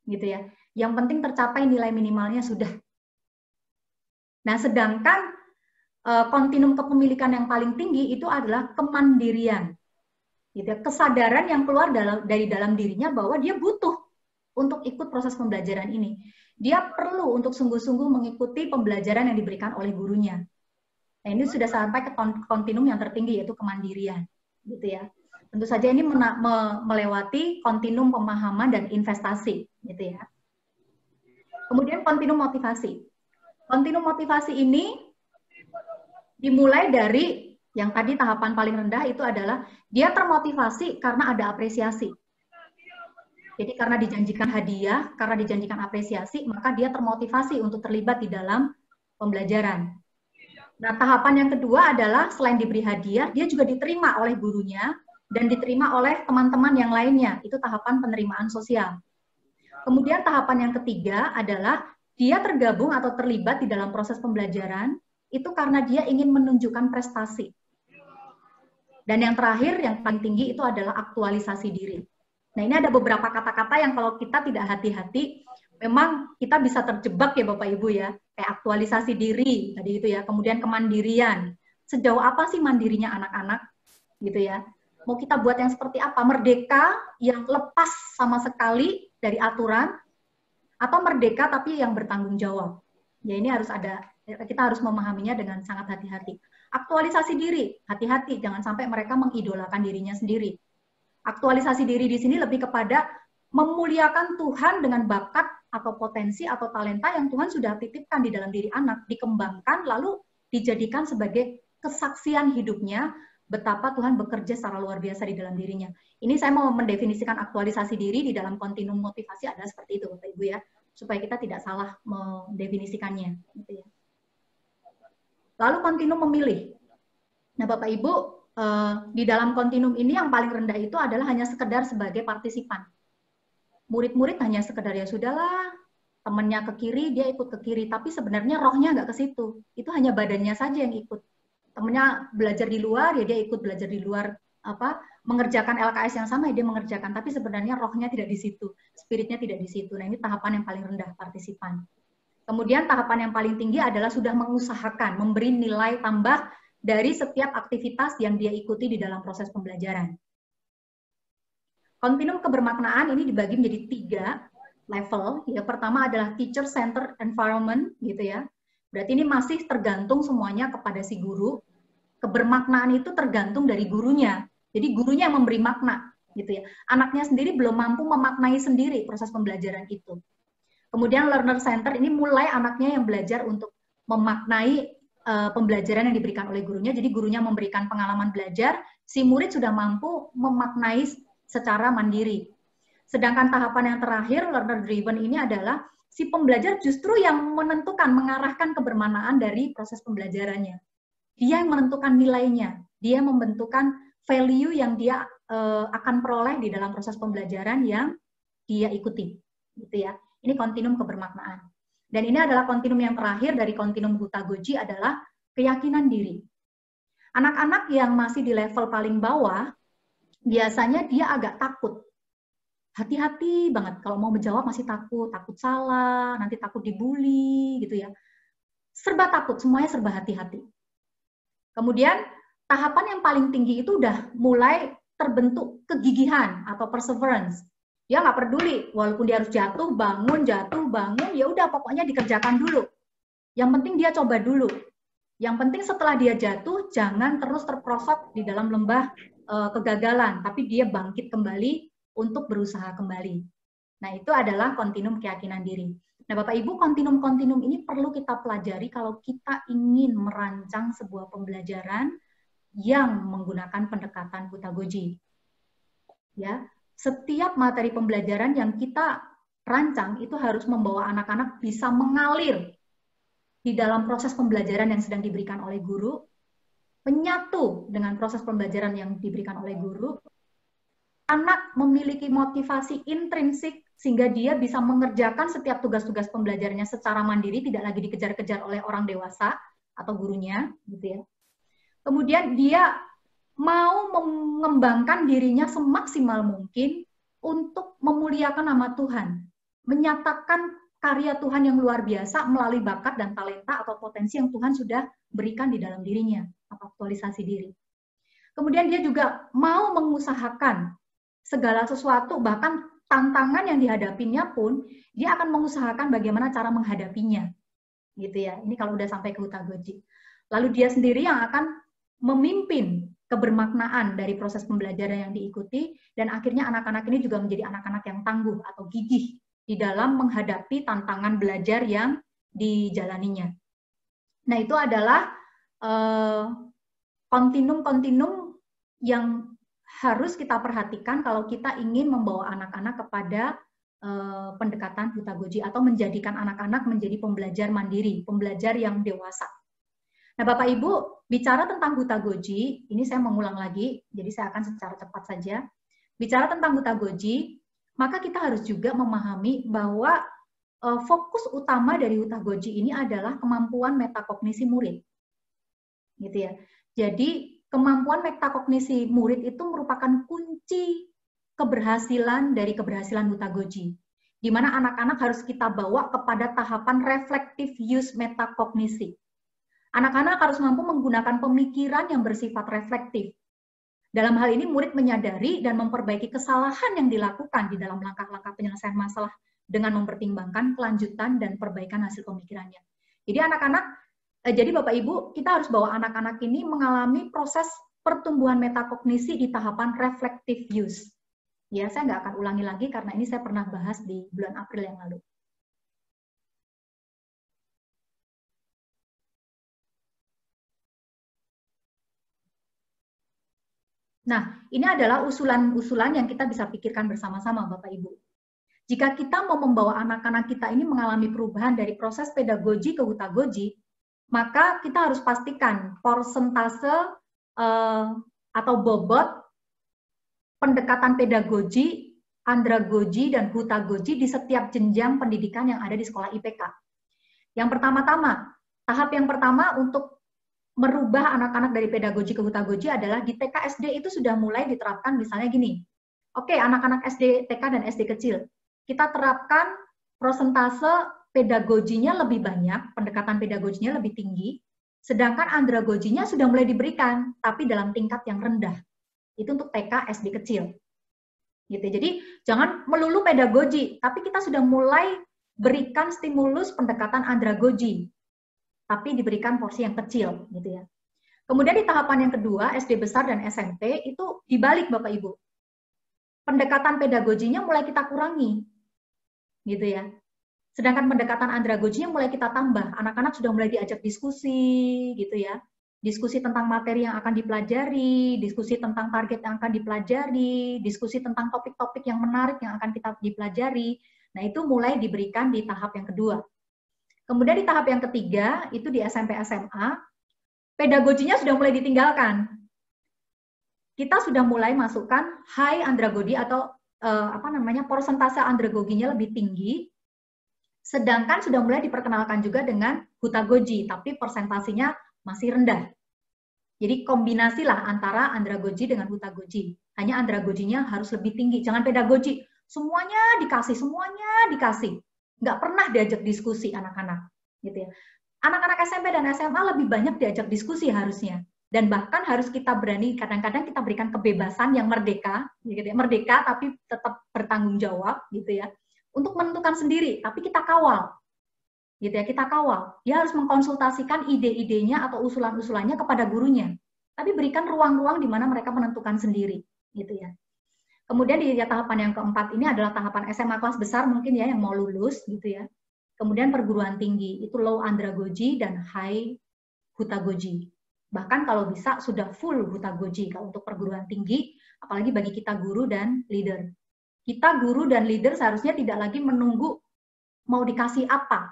Gitu ya. Yang penting tercapai nilai minimalnya sudah. Nah, sedangkan kontinum kepemilikan yang paling tinggi itu adalah kemandirian. Gitu ya. Kesadaran yang keluar dari dalam dirinya bahwa dia butuh untuk ikut proses pembelajaran ini. Dia perlu untuk sungguh-sungguh mengikuti pembelajaran yang diberikan oleh gurunya. Nah, ini sudah sampai ke kontinum yang tertinggi, yaitu kemandirian. Gitu ya. Tentu saja ini melewati kontinum pemahaman dan investasi. Gitu ya. Kemudian kontinum motivasi. Kontinum motivasi ini dimulai dari yang tadi tahapan paling rendah itu adalah dia termotivasi karena ada apresiasi. Jadi karena dijanjikan hadiah, karena dijanjikan apresiasi, maka dia termotivasi untuk terlibat di dalam pembelajaran. Nah, tahapan yang kedua adalah selain diberi hadiah, dia juga diterima oleh gurunya dan diterima oleh teman-teman yang lainnya. Itu tahapan penerimaan sosial. Kemudian tahapan yang ketiga adalah dia tergabung atau terlibat di dalam proses pembelajaran itu karena dia ingin menunjukkan prestasi. Dan yang terakhir, yang paling tinggi itu adalah aktualisasi diri. Nah, ini ada beberapa kata-kata yang kalau kita tidak hati-hati, memang kita bisa terjebak ya Bapak Ibu ya. Kayak aktualisasi diri, tadi itu ya. Kemudian kemandirian. Sejauh apa sih mandirinya anak-anak? Gitu ya. Mau kita buat yang seperti apa? Merdeka yang lepas sama sekali dari aturan, atau merdeka tapi yang bertanggung jawab. Ya ini harus ada, kita harus memahaminya dengan sangat hati-hati. Aktualisasi diri, hati-hati, jangan sampai mereka mengidolakan dirinya sendiri. Aktualisasi diri di sini lebih kepada memuliakan Tuhan dengan bakat atau potensi atau talenta yang Tuhan sudah titipkan di dalam diri anak, dikembangkan lalu dijadikan sebagai kesaksian hidupnya betapa Tuhan bekerja secara luar biasa di dalam dirinya. Ini saya mau mendefinisikan aktualisasi diri di dalam kontinum motivasi adalah seperti itu Bapak Ibu ya, supaya kita tidak salah mendefinisikannya. Gitu ya. Lalu kontinum memilih. Nah Bapak Ibu, di dalam kontinum ini yang paling rendah itu adalah hanya sekedar sebagai partisipan. Murid-murid hanya sekedar ya sudahlah, temannya ke kiri, dia ikut ke kiri, tapi sebenarnya rohnya nggak ke situ. Itu hanya badannya saja yang ikut. Temennya belajar di luar, ya dia ikut belajar di luar, mengerjakan LKS yang sama, ya dia mengerjakan, tapi sebenarnya rohnya tidak di situ, spiritnya tidak di situ. Nah ini tahapan yang paling rendah, partisipan. Kemudian tahapan yang paling tinggi adalah sudah mengusahakan, memberi nilai tambah dari setiap aktivitas yang dia ikuti di dalam proses pembelajaran. Kontinum kebermaknaan ini dibagi menjadi 3 level. Ya, pertama adalah teacher centered environment, gitu ya. Berarti ini masih tergantung semuanya kepada si guru. Kebermaknaan itu tergantung dari gurunya. Jadi gurunya yang memberi makna, gitu ya. Anaknya sendiri belum mampu memaknai sendiri proses pembelajaran itu. Kemudian learner center ini mulai anaknya yang belajar untuk memaknai pembelajaran yang diberikan oleh gurunya. Jadi gurunya memberikan pengalaman belajar, si murid sudah mampu memaknai secara mandiri. Sedangkan tahapan yang terakhir, learner driven ini adalah si pembelajar justru yang menentukan, mengarahkan kebermaknaan dari proses pembelajarannya. Dia yang menentukan nilainya, dia membentukkan value yang dia akan peroleh di dalam proses pembelajaran yang dia ikuti. Gitu ya. Ini kontinum kebermaknaan. Dan ini adalah kontinum yang terakhir dari kontinum Hutagoji adalah keyakinan diri. Anak-anak yang masih di level paling bawah, biasanya dia agak takut. Hati-hati banget, kalau mau menjawab masih takut salah, nanti takut dibully, gitu ya. Serba takut, semuanya serba hati-hati. Kemudian, tahapan yang paling tinggi itu udah mulai terbentuk kegigihan atau perseverance. Dia nggak peduli, walaupun dia harus jatuh, bangun, ya udah pokoknya dikerjakan dulu. Yang penting dia coba dulu. Yang penting setelah dia jatuh, jangan terus terperosok di dalam lembah kegagalan, tapi dia bangkit kembali untuk berusaha kembali. Nah, itu adalah kontinum keyakinan diri. Nah, Bapak Ibu, kontinum-kontinum ini perlu kita pelajari kalau kita ingin merancang sebuah pembelajaran yang menggunakan pendekatan Hutagoji. Ya, setiap materi pembelajaran yang kita rancang itu harus membawa anak-anak bisa mengalir di dalam proses pembelajaran yang sedang diberikan oleh guru, menyatu dengan proses pembelajaran yang diberikan oleh guru. Anak memiliki motivasi intrinsik sehingga dia bisa mengerjakan setiap tugas-tugas pembelajarannya secara mandiri, tidak lagi dikejar-kejar oleh orang dewasa atau gurunya, gitu ya. Kemudian dia mau mengembangkan dirinya semaksimal mungkin untuk memuliakan nama Tuhan, menyatakan karya Tuhan yang luar biasa melalui bakat dan talenta atau potensi yang Tuhan sudah berikan di dalam dirinya, atau aktualisasi diri. Kemudian dia juga mau mengusahakan segala sesuatu, bahkan tantangan yang dihadapinya pun, dia akan mengusahakan bagaimana cara menghadapinya. Gitu ya, ini kalau udah sampai ke Hutagoji. Lalu dia sendiri yang akan memimpin kebermaknaan dari proses pembelajaran yang diikuti, dan akhirnya anak-anak ini juga menjadi anak-anak yang tangguh atau gigih di dalam menghadapi tantangan belajar yang dijalaninya. Nah, itu adalah kontinum-kontinum yang harus kita perhatikan kalau kita ingin membawa anak-anak kepada pendekatan Hutagoji atau menjadikan anak-anak menjadi pembelajar mandiri, pembelajar yang dewasa. Nah, Bapak Ibu, bicara tentang Hutagoji, ini saya mengulang lagi, jadi saya akan secara cepat saja. Bicara tentang Hutagoji, maka kita harus juga memahami bahwa fokus utama dari Hutagoji ini adalah kemampuan metakognisi murid. Gitu ya. Jadi, kemampuan metakognisi murid itu merupakan kunci keberhasilan dari keberhasilan Hutagoji, di mana anak-anak harus kita bawa kepada tahapan reflective use metakognisi. Anak-anak harus mampu menggunakan pemikiran yang bersifat reflektif. Dalam hal ini, murid menyadari dan memperbaiki kesalahan yang dilakukan di dalam langkah-langkah penyelesaian masalah dengan mempertimbangkan kelanjutan dan perbaikan hasil pemikirannya. Jadi anak-anak, jadi Bapak Ibu, kita harus bawa anak-anak ini mengalami proses pertumbuhan metakognisi di tahapan reflective use. Ya, saya nggak akan ulangi lagi karena ini saya pernah bahas di bulan April yang lalu. Nah, ini adalah usulan-usulan yang kita bisa pikirkan bersama-sama, Bapak Ibu. Jika kita mau membawa anak-anak kita ini mengalami perubahan dari proses pedagogi ke Hutagoji, maka kita harus pastikan persentase atau bobot pendekatan pedagogi, andragogi, dan Hutagoji di setiap jenjang pendidikan yang ada di sekolah IPK. Yang pertama-tama, tahap yang pertama untuk merubah anak-anak dari pedagogi ke Hutagoji adalah di TK SD itu sudah mulai diterapkan misalnya gini. Oke, anak-anak SD, TK, dan SD kecil. Kita terapkan persentase pedagoginya lebih banyak, pendekatan pedagoginya lebih tinggi, sedangkan andragoginya sudah mulai diberikan, tapi dalam tingkat yang rendah. Itu untuk TK, SD kecil. Gitu. Jadi, jangan melulu pedagogi, tapi kita sudah mulai berikan stimulus pendekatan andragogi, tapi diberikan porsi yang kecil, gitu ya. Kemudian di tahapan yang kedua, SD besar dan SMP, itu dibalik Bapak Ibu. Pendekatan pedagoginya mulai kita kurangi, gitu ya. Sedangkan pendekatan andragoginya mulai kita tambah. Anak-anak sudah mulai diajak diskusi, gitu ya. Diskusi tentang materi yang akan dipelajari, diskusi tentang target yang akan dipelajari, diskusi tentang topik-topik yang menarik yang akan kita dipelajari. Nah, itu mulai diberikan di tahap yang kedua. Kemudian di tahap yang ketiga, itu di SMP SMA, pedagoginya sudah mulai ditinggalkan. Kita sudah mulai masukkan high andragogi atau persentase andragoginya lebih tinggi, sedangkan sudah mulai diperkenalkan juga dengan Hutagoji, tapi persentasenya masih rendah. Jadi kombinasilah antara andragogi dengan Hutagoji. Hanya andragoginya harus lebih tinggi, jangan pedagogi. Semuanya dikasih. Nggak pernah diajak diskusi anak-anak, gitu ya. Anak-anak SMP dan SMA lebih banyak diajak diskusi harusnya, dan bahkan harus kita berani, kadang-kadang kita berikan kebebasan yang merdeka, gitu ya. Merdeka tapi tetap bertanggung jawab, gitu ya, untuk menentukan sendiri, tapi kita kawal, gitu ya, kita kawal. Dia harus mengkonsultasikan ide-idenya atau usulan-usulannya kepada gurunya, tapi berikan ruang-ruang di mana mereka menentukan sendiri, gitu ya. Kemudian di tahapan yang keempat ini adalah tahapan SMA kelas besar mungkin ya yang mau lulus gitu ya. Kemudian perguruan tinggi itu low andragogi dan high Hutagoji. Bahkan kalau bisa sudah full Hutagoji kalau untuk perguruan tinggi, apalagi bagi kita guru dan leader. Kita guru dan leader seharusnya tidak lagi menunggu mau dikasih apa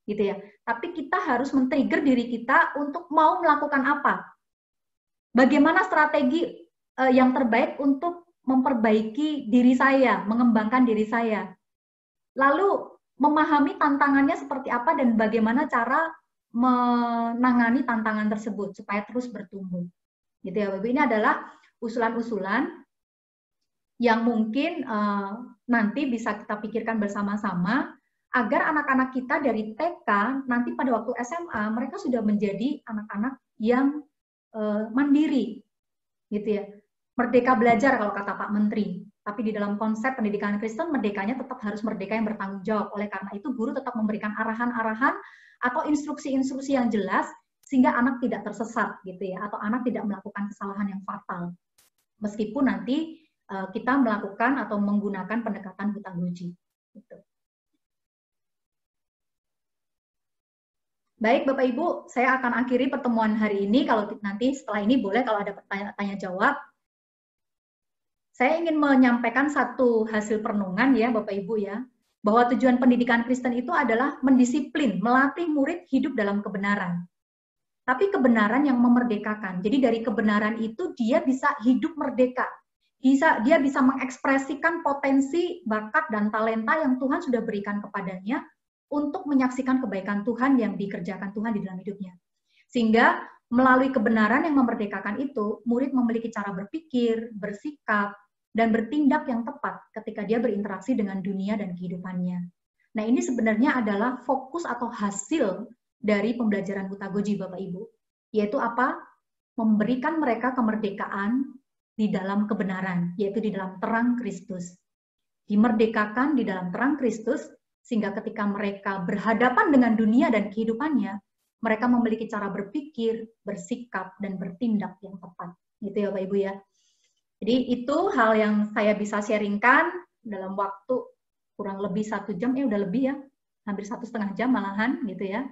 gitu ya. Tapi kita harus men-trigger diri kita untuk mau melakukan apa. Bagaimana strategi yang terbaik untuk memperbaiki diri saya, mengembangkan diri saya. Lalu memahami tantangannya seperti apa dan bagaimana cara menangani tantangan tersebut supaya terus bertumbuh. Gitu ya, Bapak. Ini adalah usulan-usulan yang mungkin nanti bisa kita pikirkan bersama-sama agar anak-anak kita dari TK nanti pada waktu SMA mereka sudah menjadi anak-anak yang mandiri, gitu ya. Merdeka belajar kalau kata Pak Menteri. Tapi di dalam konsep pendidikan Kristen, merdekanya tetap harus merdeka yang bertanggung jawab. Oleh karena itu, guru tetap memberikan arahan-arahan atau instruksi-instruksi yang jelas sehingga anak tidak tersesat, gitu ya, atau anak tidak melakukan kesalahan yang fatal. Meskipun nanti kita melakukan atau menggunakan pendekatan hutagoji. Gitu. Baik, Bapak Ibu, saya akan akhiri pertemuan hari ini. Kalau nanti setelah ini boleh kalau ada tanya jawab. Saya ingin menyampaikan satu hasil perenungan ya Bapak Ibu ya, bahwa tujuan pendidikan Kristen itu adalah mendisiplin, melatih murid hidup dalam kebenaran. Tapi kebenaran yang memerdekakan. Jadi dari kebenaran itu dia bisa hidup merdeka. Dia bisa mengekspresikan potensi, bakat, dan talenta yang Tuhan sudah berikan kepadanya untuk menyaksikan kebaikan Tuhan yang dikerjakan Tuhan di dalam hidupnya. Sehingga melalui kebenaran yang memerdekakan itu, murid memiliki cara berpikir, bersikap, dan bertindak yang tepat ketika dia berinteraksi dengan dunia dan kehidupannya. Nah, ini sebenarnya adalah fokus atau hasil dari pembelajaran hutagoji, Bapak Ibu. Yaitu apa? Memberikan mereka kemerdekaan di dalam kebenaran, yaitu di dalam terang Kristus. Dimerdekakan di dalam terang Kristus, sehingga ketika mereka berhadapan dengan dunia dan kehidupannya, mereka memiliki cara berpikir, bersikap, dan bertindak yang tepat. Gitu ya, Bapak Ibu ya. Jadi itu hal yang saya bisa sharingkan dalam waktu kurang lebih 1 jam, udah lebih ya, hampir 1,5 jam malahan gitu ya.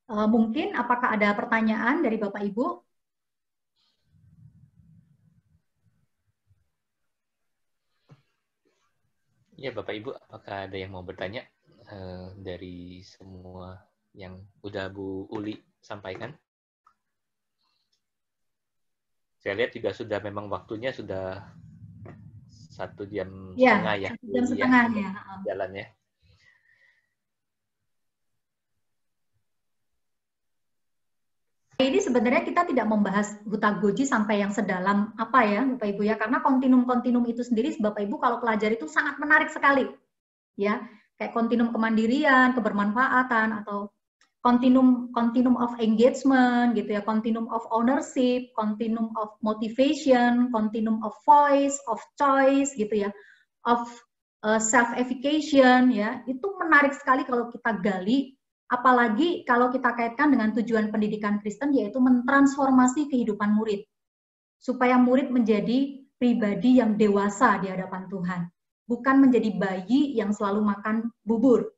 Mungkin apakah ada pertanyaan dari Bapak Ibu? Ya Bapak Ibu, apakah ada yang mau bertanya dari semua yang udah Bu Uli sampaikan? Saya lihat juga sudah memang waktunya sudah 1 jam setengah ya. 1 jam setengah ya. Jalannya. Ini sebenarnya kita tidak membahas hutagoji sampai yang sedalam apa ya Bapak Ibu ya, karena kontinum-kontinum itu sendiri Bapak Ibu kalau pelajari itu sangat menarik sekali. Ya, kayak kontinum kemandirian, kebermanfaatan atau continuum of engagement gitu ya, continuum of ownership, continuum of motivation, continuum of voice, of choice gitu ya, of self-effication ya. Itu menarik sekali kalau kita gali, apalagi kalau kita kaitkan dengan tujuan pendidikan Kristen yaitu mentransformasi kehidupan murid supaya murid menjadi pribadi yang dewasa di hadapan Tuhan, bukan menjadi bayi yang selalu makan bubur.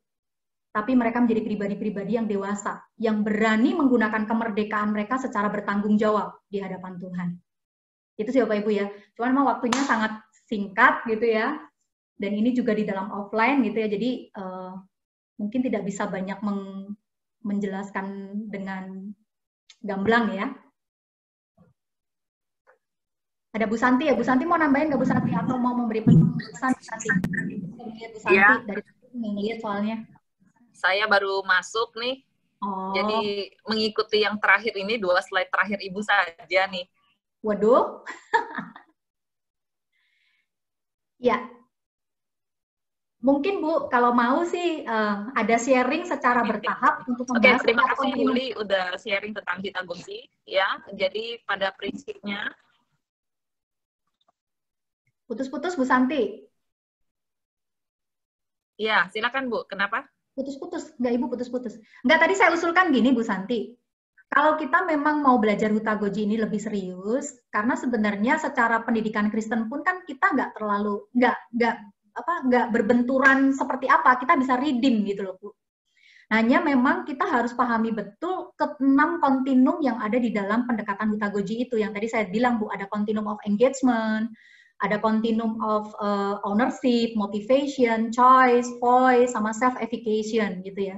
Tapi mereka menjadi pribadi-pribadi yang dewasa, yang berani menggunakan kemerdekaan mereka secara bertanggung jawab di hadapan Tuhan. Itu sih Bapak Ibu ya. Cuman memang waktunya sangat singkat gitu ya. Dan ini juga di dalam offline gitu ya. Jadi mungkin tidak bisa banyak menjelaskan dengan gamblang ya. Ada Bu Santi ya. Bu Santi mau nambahin nggak Bu Santi? Atau mau memberi pesan Bu Santi? Bu Santi ya. Dari ngelihat soalnya. Saya baru masuk nih, jadi mengikuti yang terakhir ini, 2 slide terakhir Ibu saja nih. Waduh. Ya. Mungkin Bu, kalau mau sih ada sharing secara bertahap untuk membahas. Oke, terima kasih Yuli udah sharing tentang hutagoji. Ya, jadi pada prinsipnya. Putus-putus Bu Santi. Iya, silakan Bu. Kenapa? Putus-putus, enggak Ibu putus-putus. Enggak, tadi saya usulkan gini Bu Santi. Kalau kita memang mau belajar hutagoji ini lebih serius, karena sebenarnya secara pendidikan Kristen pun kan kita nggak terlalu, nggak berbenturan seperti apa, kita bisa redeem gitu loh Bu. Hanya memang kita harus pahami betul ke-6 kontinum yang ada di dalam pendekatan hutagoji itu. Yang tadi saya bilang Bu, ada continuum of engagement, ada continuum of ownership, motivation, choice, voice, sama self-effication gitu ya.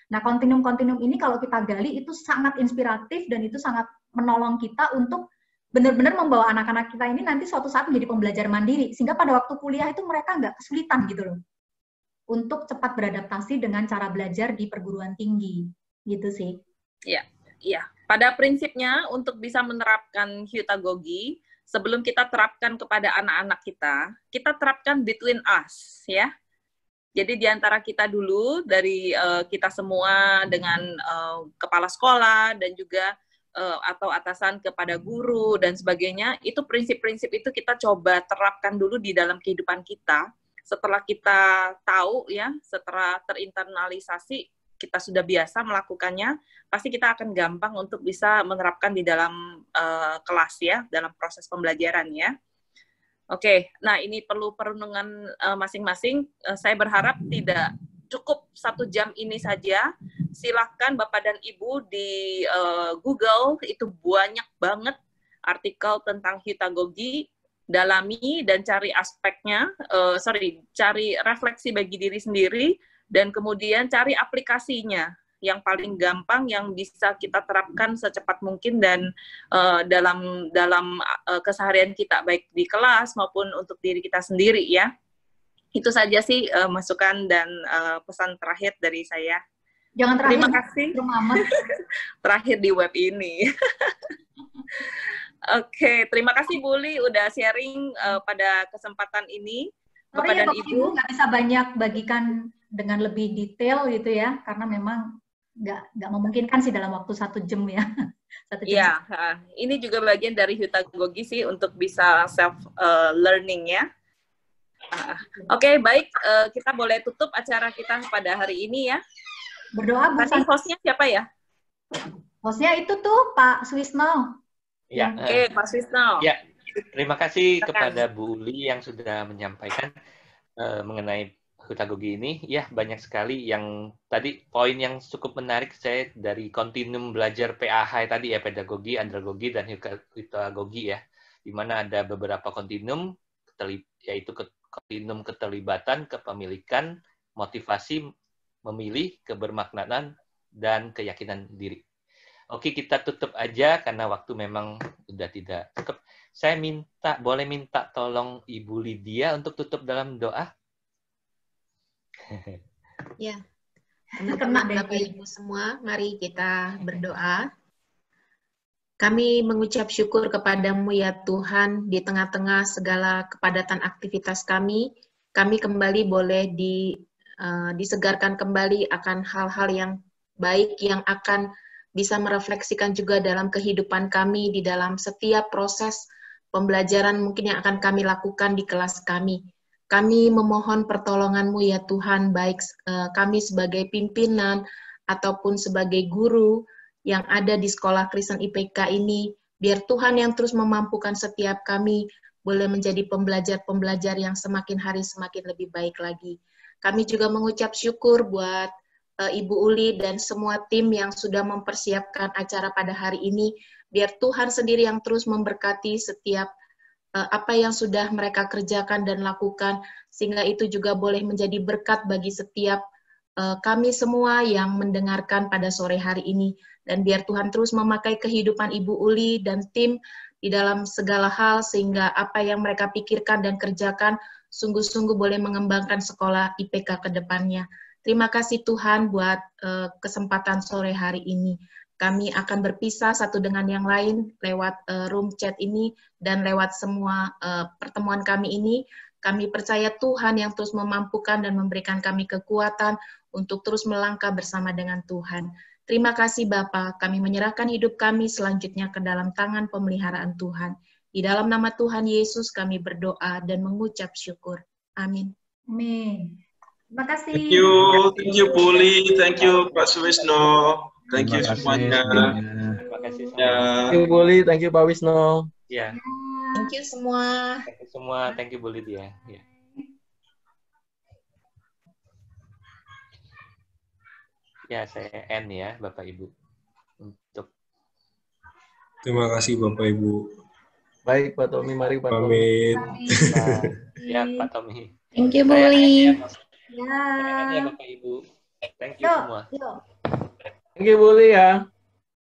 Nah, kontinum-kontinum ini kalau kita gali itu sangat inspiratif dan itu sangat menolong kita untuk benar-benar membawa anak-anak kita ini nanti suatu saat menjadi pembelajar mandiri. Sehingga pada waktu kuliah itu mereka nggak kesulitan gitu loh. Untuk cepat beradaptasi dengan cara belajar di perguruan tinggi. Gitu sih. Iya. Ya, pada prinsipnya untuk bisa menerapkan hyutagogi, sebelum kita terapkan kepada anak-anak kita terapkan between us, ya. Jadi di antara kita dulu, dari kita semua dengan kepala sekolah dan juga atau atasan kepada guru dan sebagainya, itu prinsip-prinsip itu kita coba terapkan dulu di dalam kehidupan kita. Setelah kita tahu ya, setelah terinternalisasi, kita sudah biasa melakukannya, pasti kita akan gampang untuk bisa menerapkan di dalam kelas ya, dalam proses pembelajaran ya. Oke, nah ini perlu perenungan masing-masing. Saya berharap tidak cukup 1 jam ini saja. Silahkan Bapak dan Ibu di Google, itu banyak banget artikel tentang hyutagogi, dalami dan cari aspeknya, cari refleksi bagi diri sendiri, dan kemudian cari aplikasinya yang paling gampang yang bisa kita terapkan secepat mungkin dan dalam keseharian kita, baik di kelas maupun untuk diri kita sendiri ya. Itu saja sih masukan dan pesan terakhir dari saya. Jangan terakhir. Terima kasih. Terakhir di web ini. Oke, terima kasih Bu Li udah sharing pada kesempatan ini. Bapak dan Ibu nggak bisa banyak bagikan dengan lebih detail gitu ya, karena memang nggak memungkinkan sih dalam waktu 1 jam ya. 1 jam. Iya, ini juga bagian dari hyutagogi sih untuk bisa self learning ya. Oke, baik, kita boleh tutup acara kita pada hari ini ya. Berdoa Bu. Tadi hostnya siapa ya? Hostnya itu tuh Pak Swisno. Ya. Oke, Pak Swisno. Ya, terima kasih kepada Bu Uli yang sudah menyampaikan mengenai hyutagogi ini. Ya, banyak sekali yang tadi poin yang cukup menarik saya dari kontinum belajar PAH tadi ya, pedagogi, andragogi, dan hyutagogi ya. Di mana ada beberapa kontinum, yaitu kontinum keterlibatan, kepemilikan, motivasi, memilih, kebermaknaan, dan keyakinan diri. Oke, kita tutup aja karena waktu memang sudah tidak cukup. Saya boleh minta tolong Ibu Lydia untuk tutup dalam doa? Ya, teman-teman Bapak Ibu semua, mari kita berdoa. Kami mengucap syukur kepadamu ya Tuhan, di tengah-tengah segala kepadatan aktivitas kami kembali boleh disegarkan kembali akan hal-hal yang baik yang akan bisa merefleksikan juga dalam kehidupan kami di dalam setiap proses pembelajaran mungkin yang akan kami lakukan di kelas kami. Kami memohon pertolongan-Mu ya Tuhan, baik kami sebagai pimpinan ataupun sebagai guru yang ada di sekolah Kristen IPK ini, biar Tuhan yang terus memampukan setiap kami boleh menjadi pembelajar-pembelajar yang semakin hari semakin lebih baik lagi. Kami juga mengucap syukur buat Ibu Uli dan semua tim yang sudah mempersiapkan acara pada hari ini, biar Tuhan sendiri yang terus memberkati setiap apa yang sudah mereka kerjakan dan lakukan, sehingga itu juga boleh menjadi berkat bagi setiap kami semua yang mendengarkan pada sore hari ini. Dan biar Tuhan terus memakai kehidupan Ibu Uli dan tim di dalam segala hal, sehingga apa yang mereka pikirkan dan kerjakan sungguh-sungguh boleh mengembangkan sekolah IPK ke depannya. Terima kasih Tuhan buat kesempatan sore hari ini. Kami akan berpisah satu dengan yang lain lewat room chat ini dan lewat semua pertemuan kami ini. Kami percaya Tuhan yang terus memampukan dan memberikan kami kekuatan untuk terus melangkah bersama dengan Tuhan. Terima kasih Bapa, kami menyerahkan hidup kami selanjutnya ke dalam tangan pemeliharaan Tuhan. Di dalam nama Tuhan Yesus kami berdoa dan mengucap syukur. Amin. Amin. Terima kasih. Thank you Puli, thank you Pak Suwisno, thank you semuanya. Terima kasih semua. Thank you Puli, thank you Pak Wisno. Ya. Thank you semua. Thank you semua, thank you Bu Lydia. Ya. Ya, saya end ya Bapak Ibu untuk. Terima kasih Bapak Ibu. Baik Pak Tommy, mari Pak Tommy. Pamit. Ya Pak Tommy. Thank you Bu Li. Ya Bapak Ibu. Thank you semua. Thank you Bu Li ya.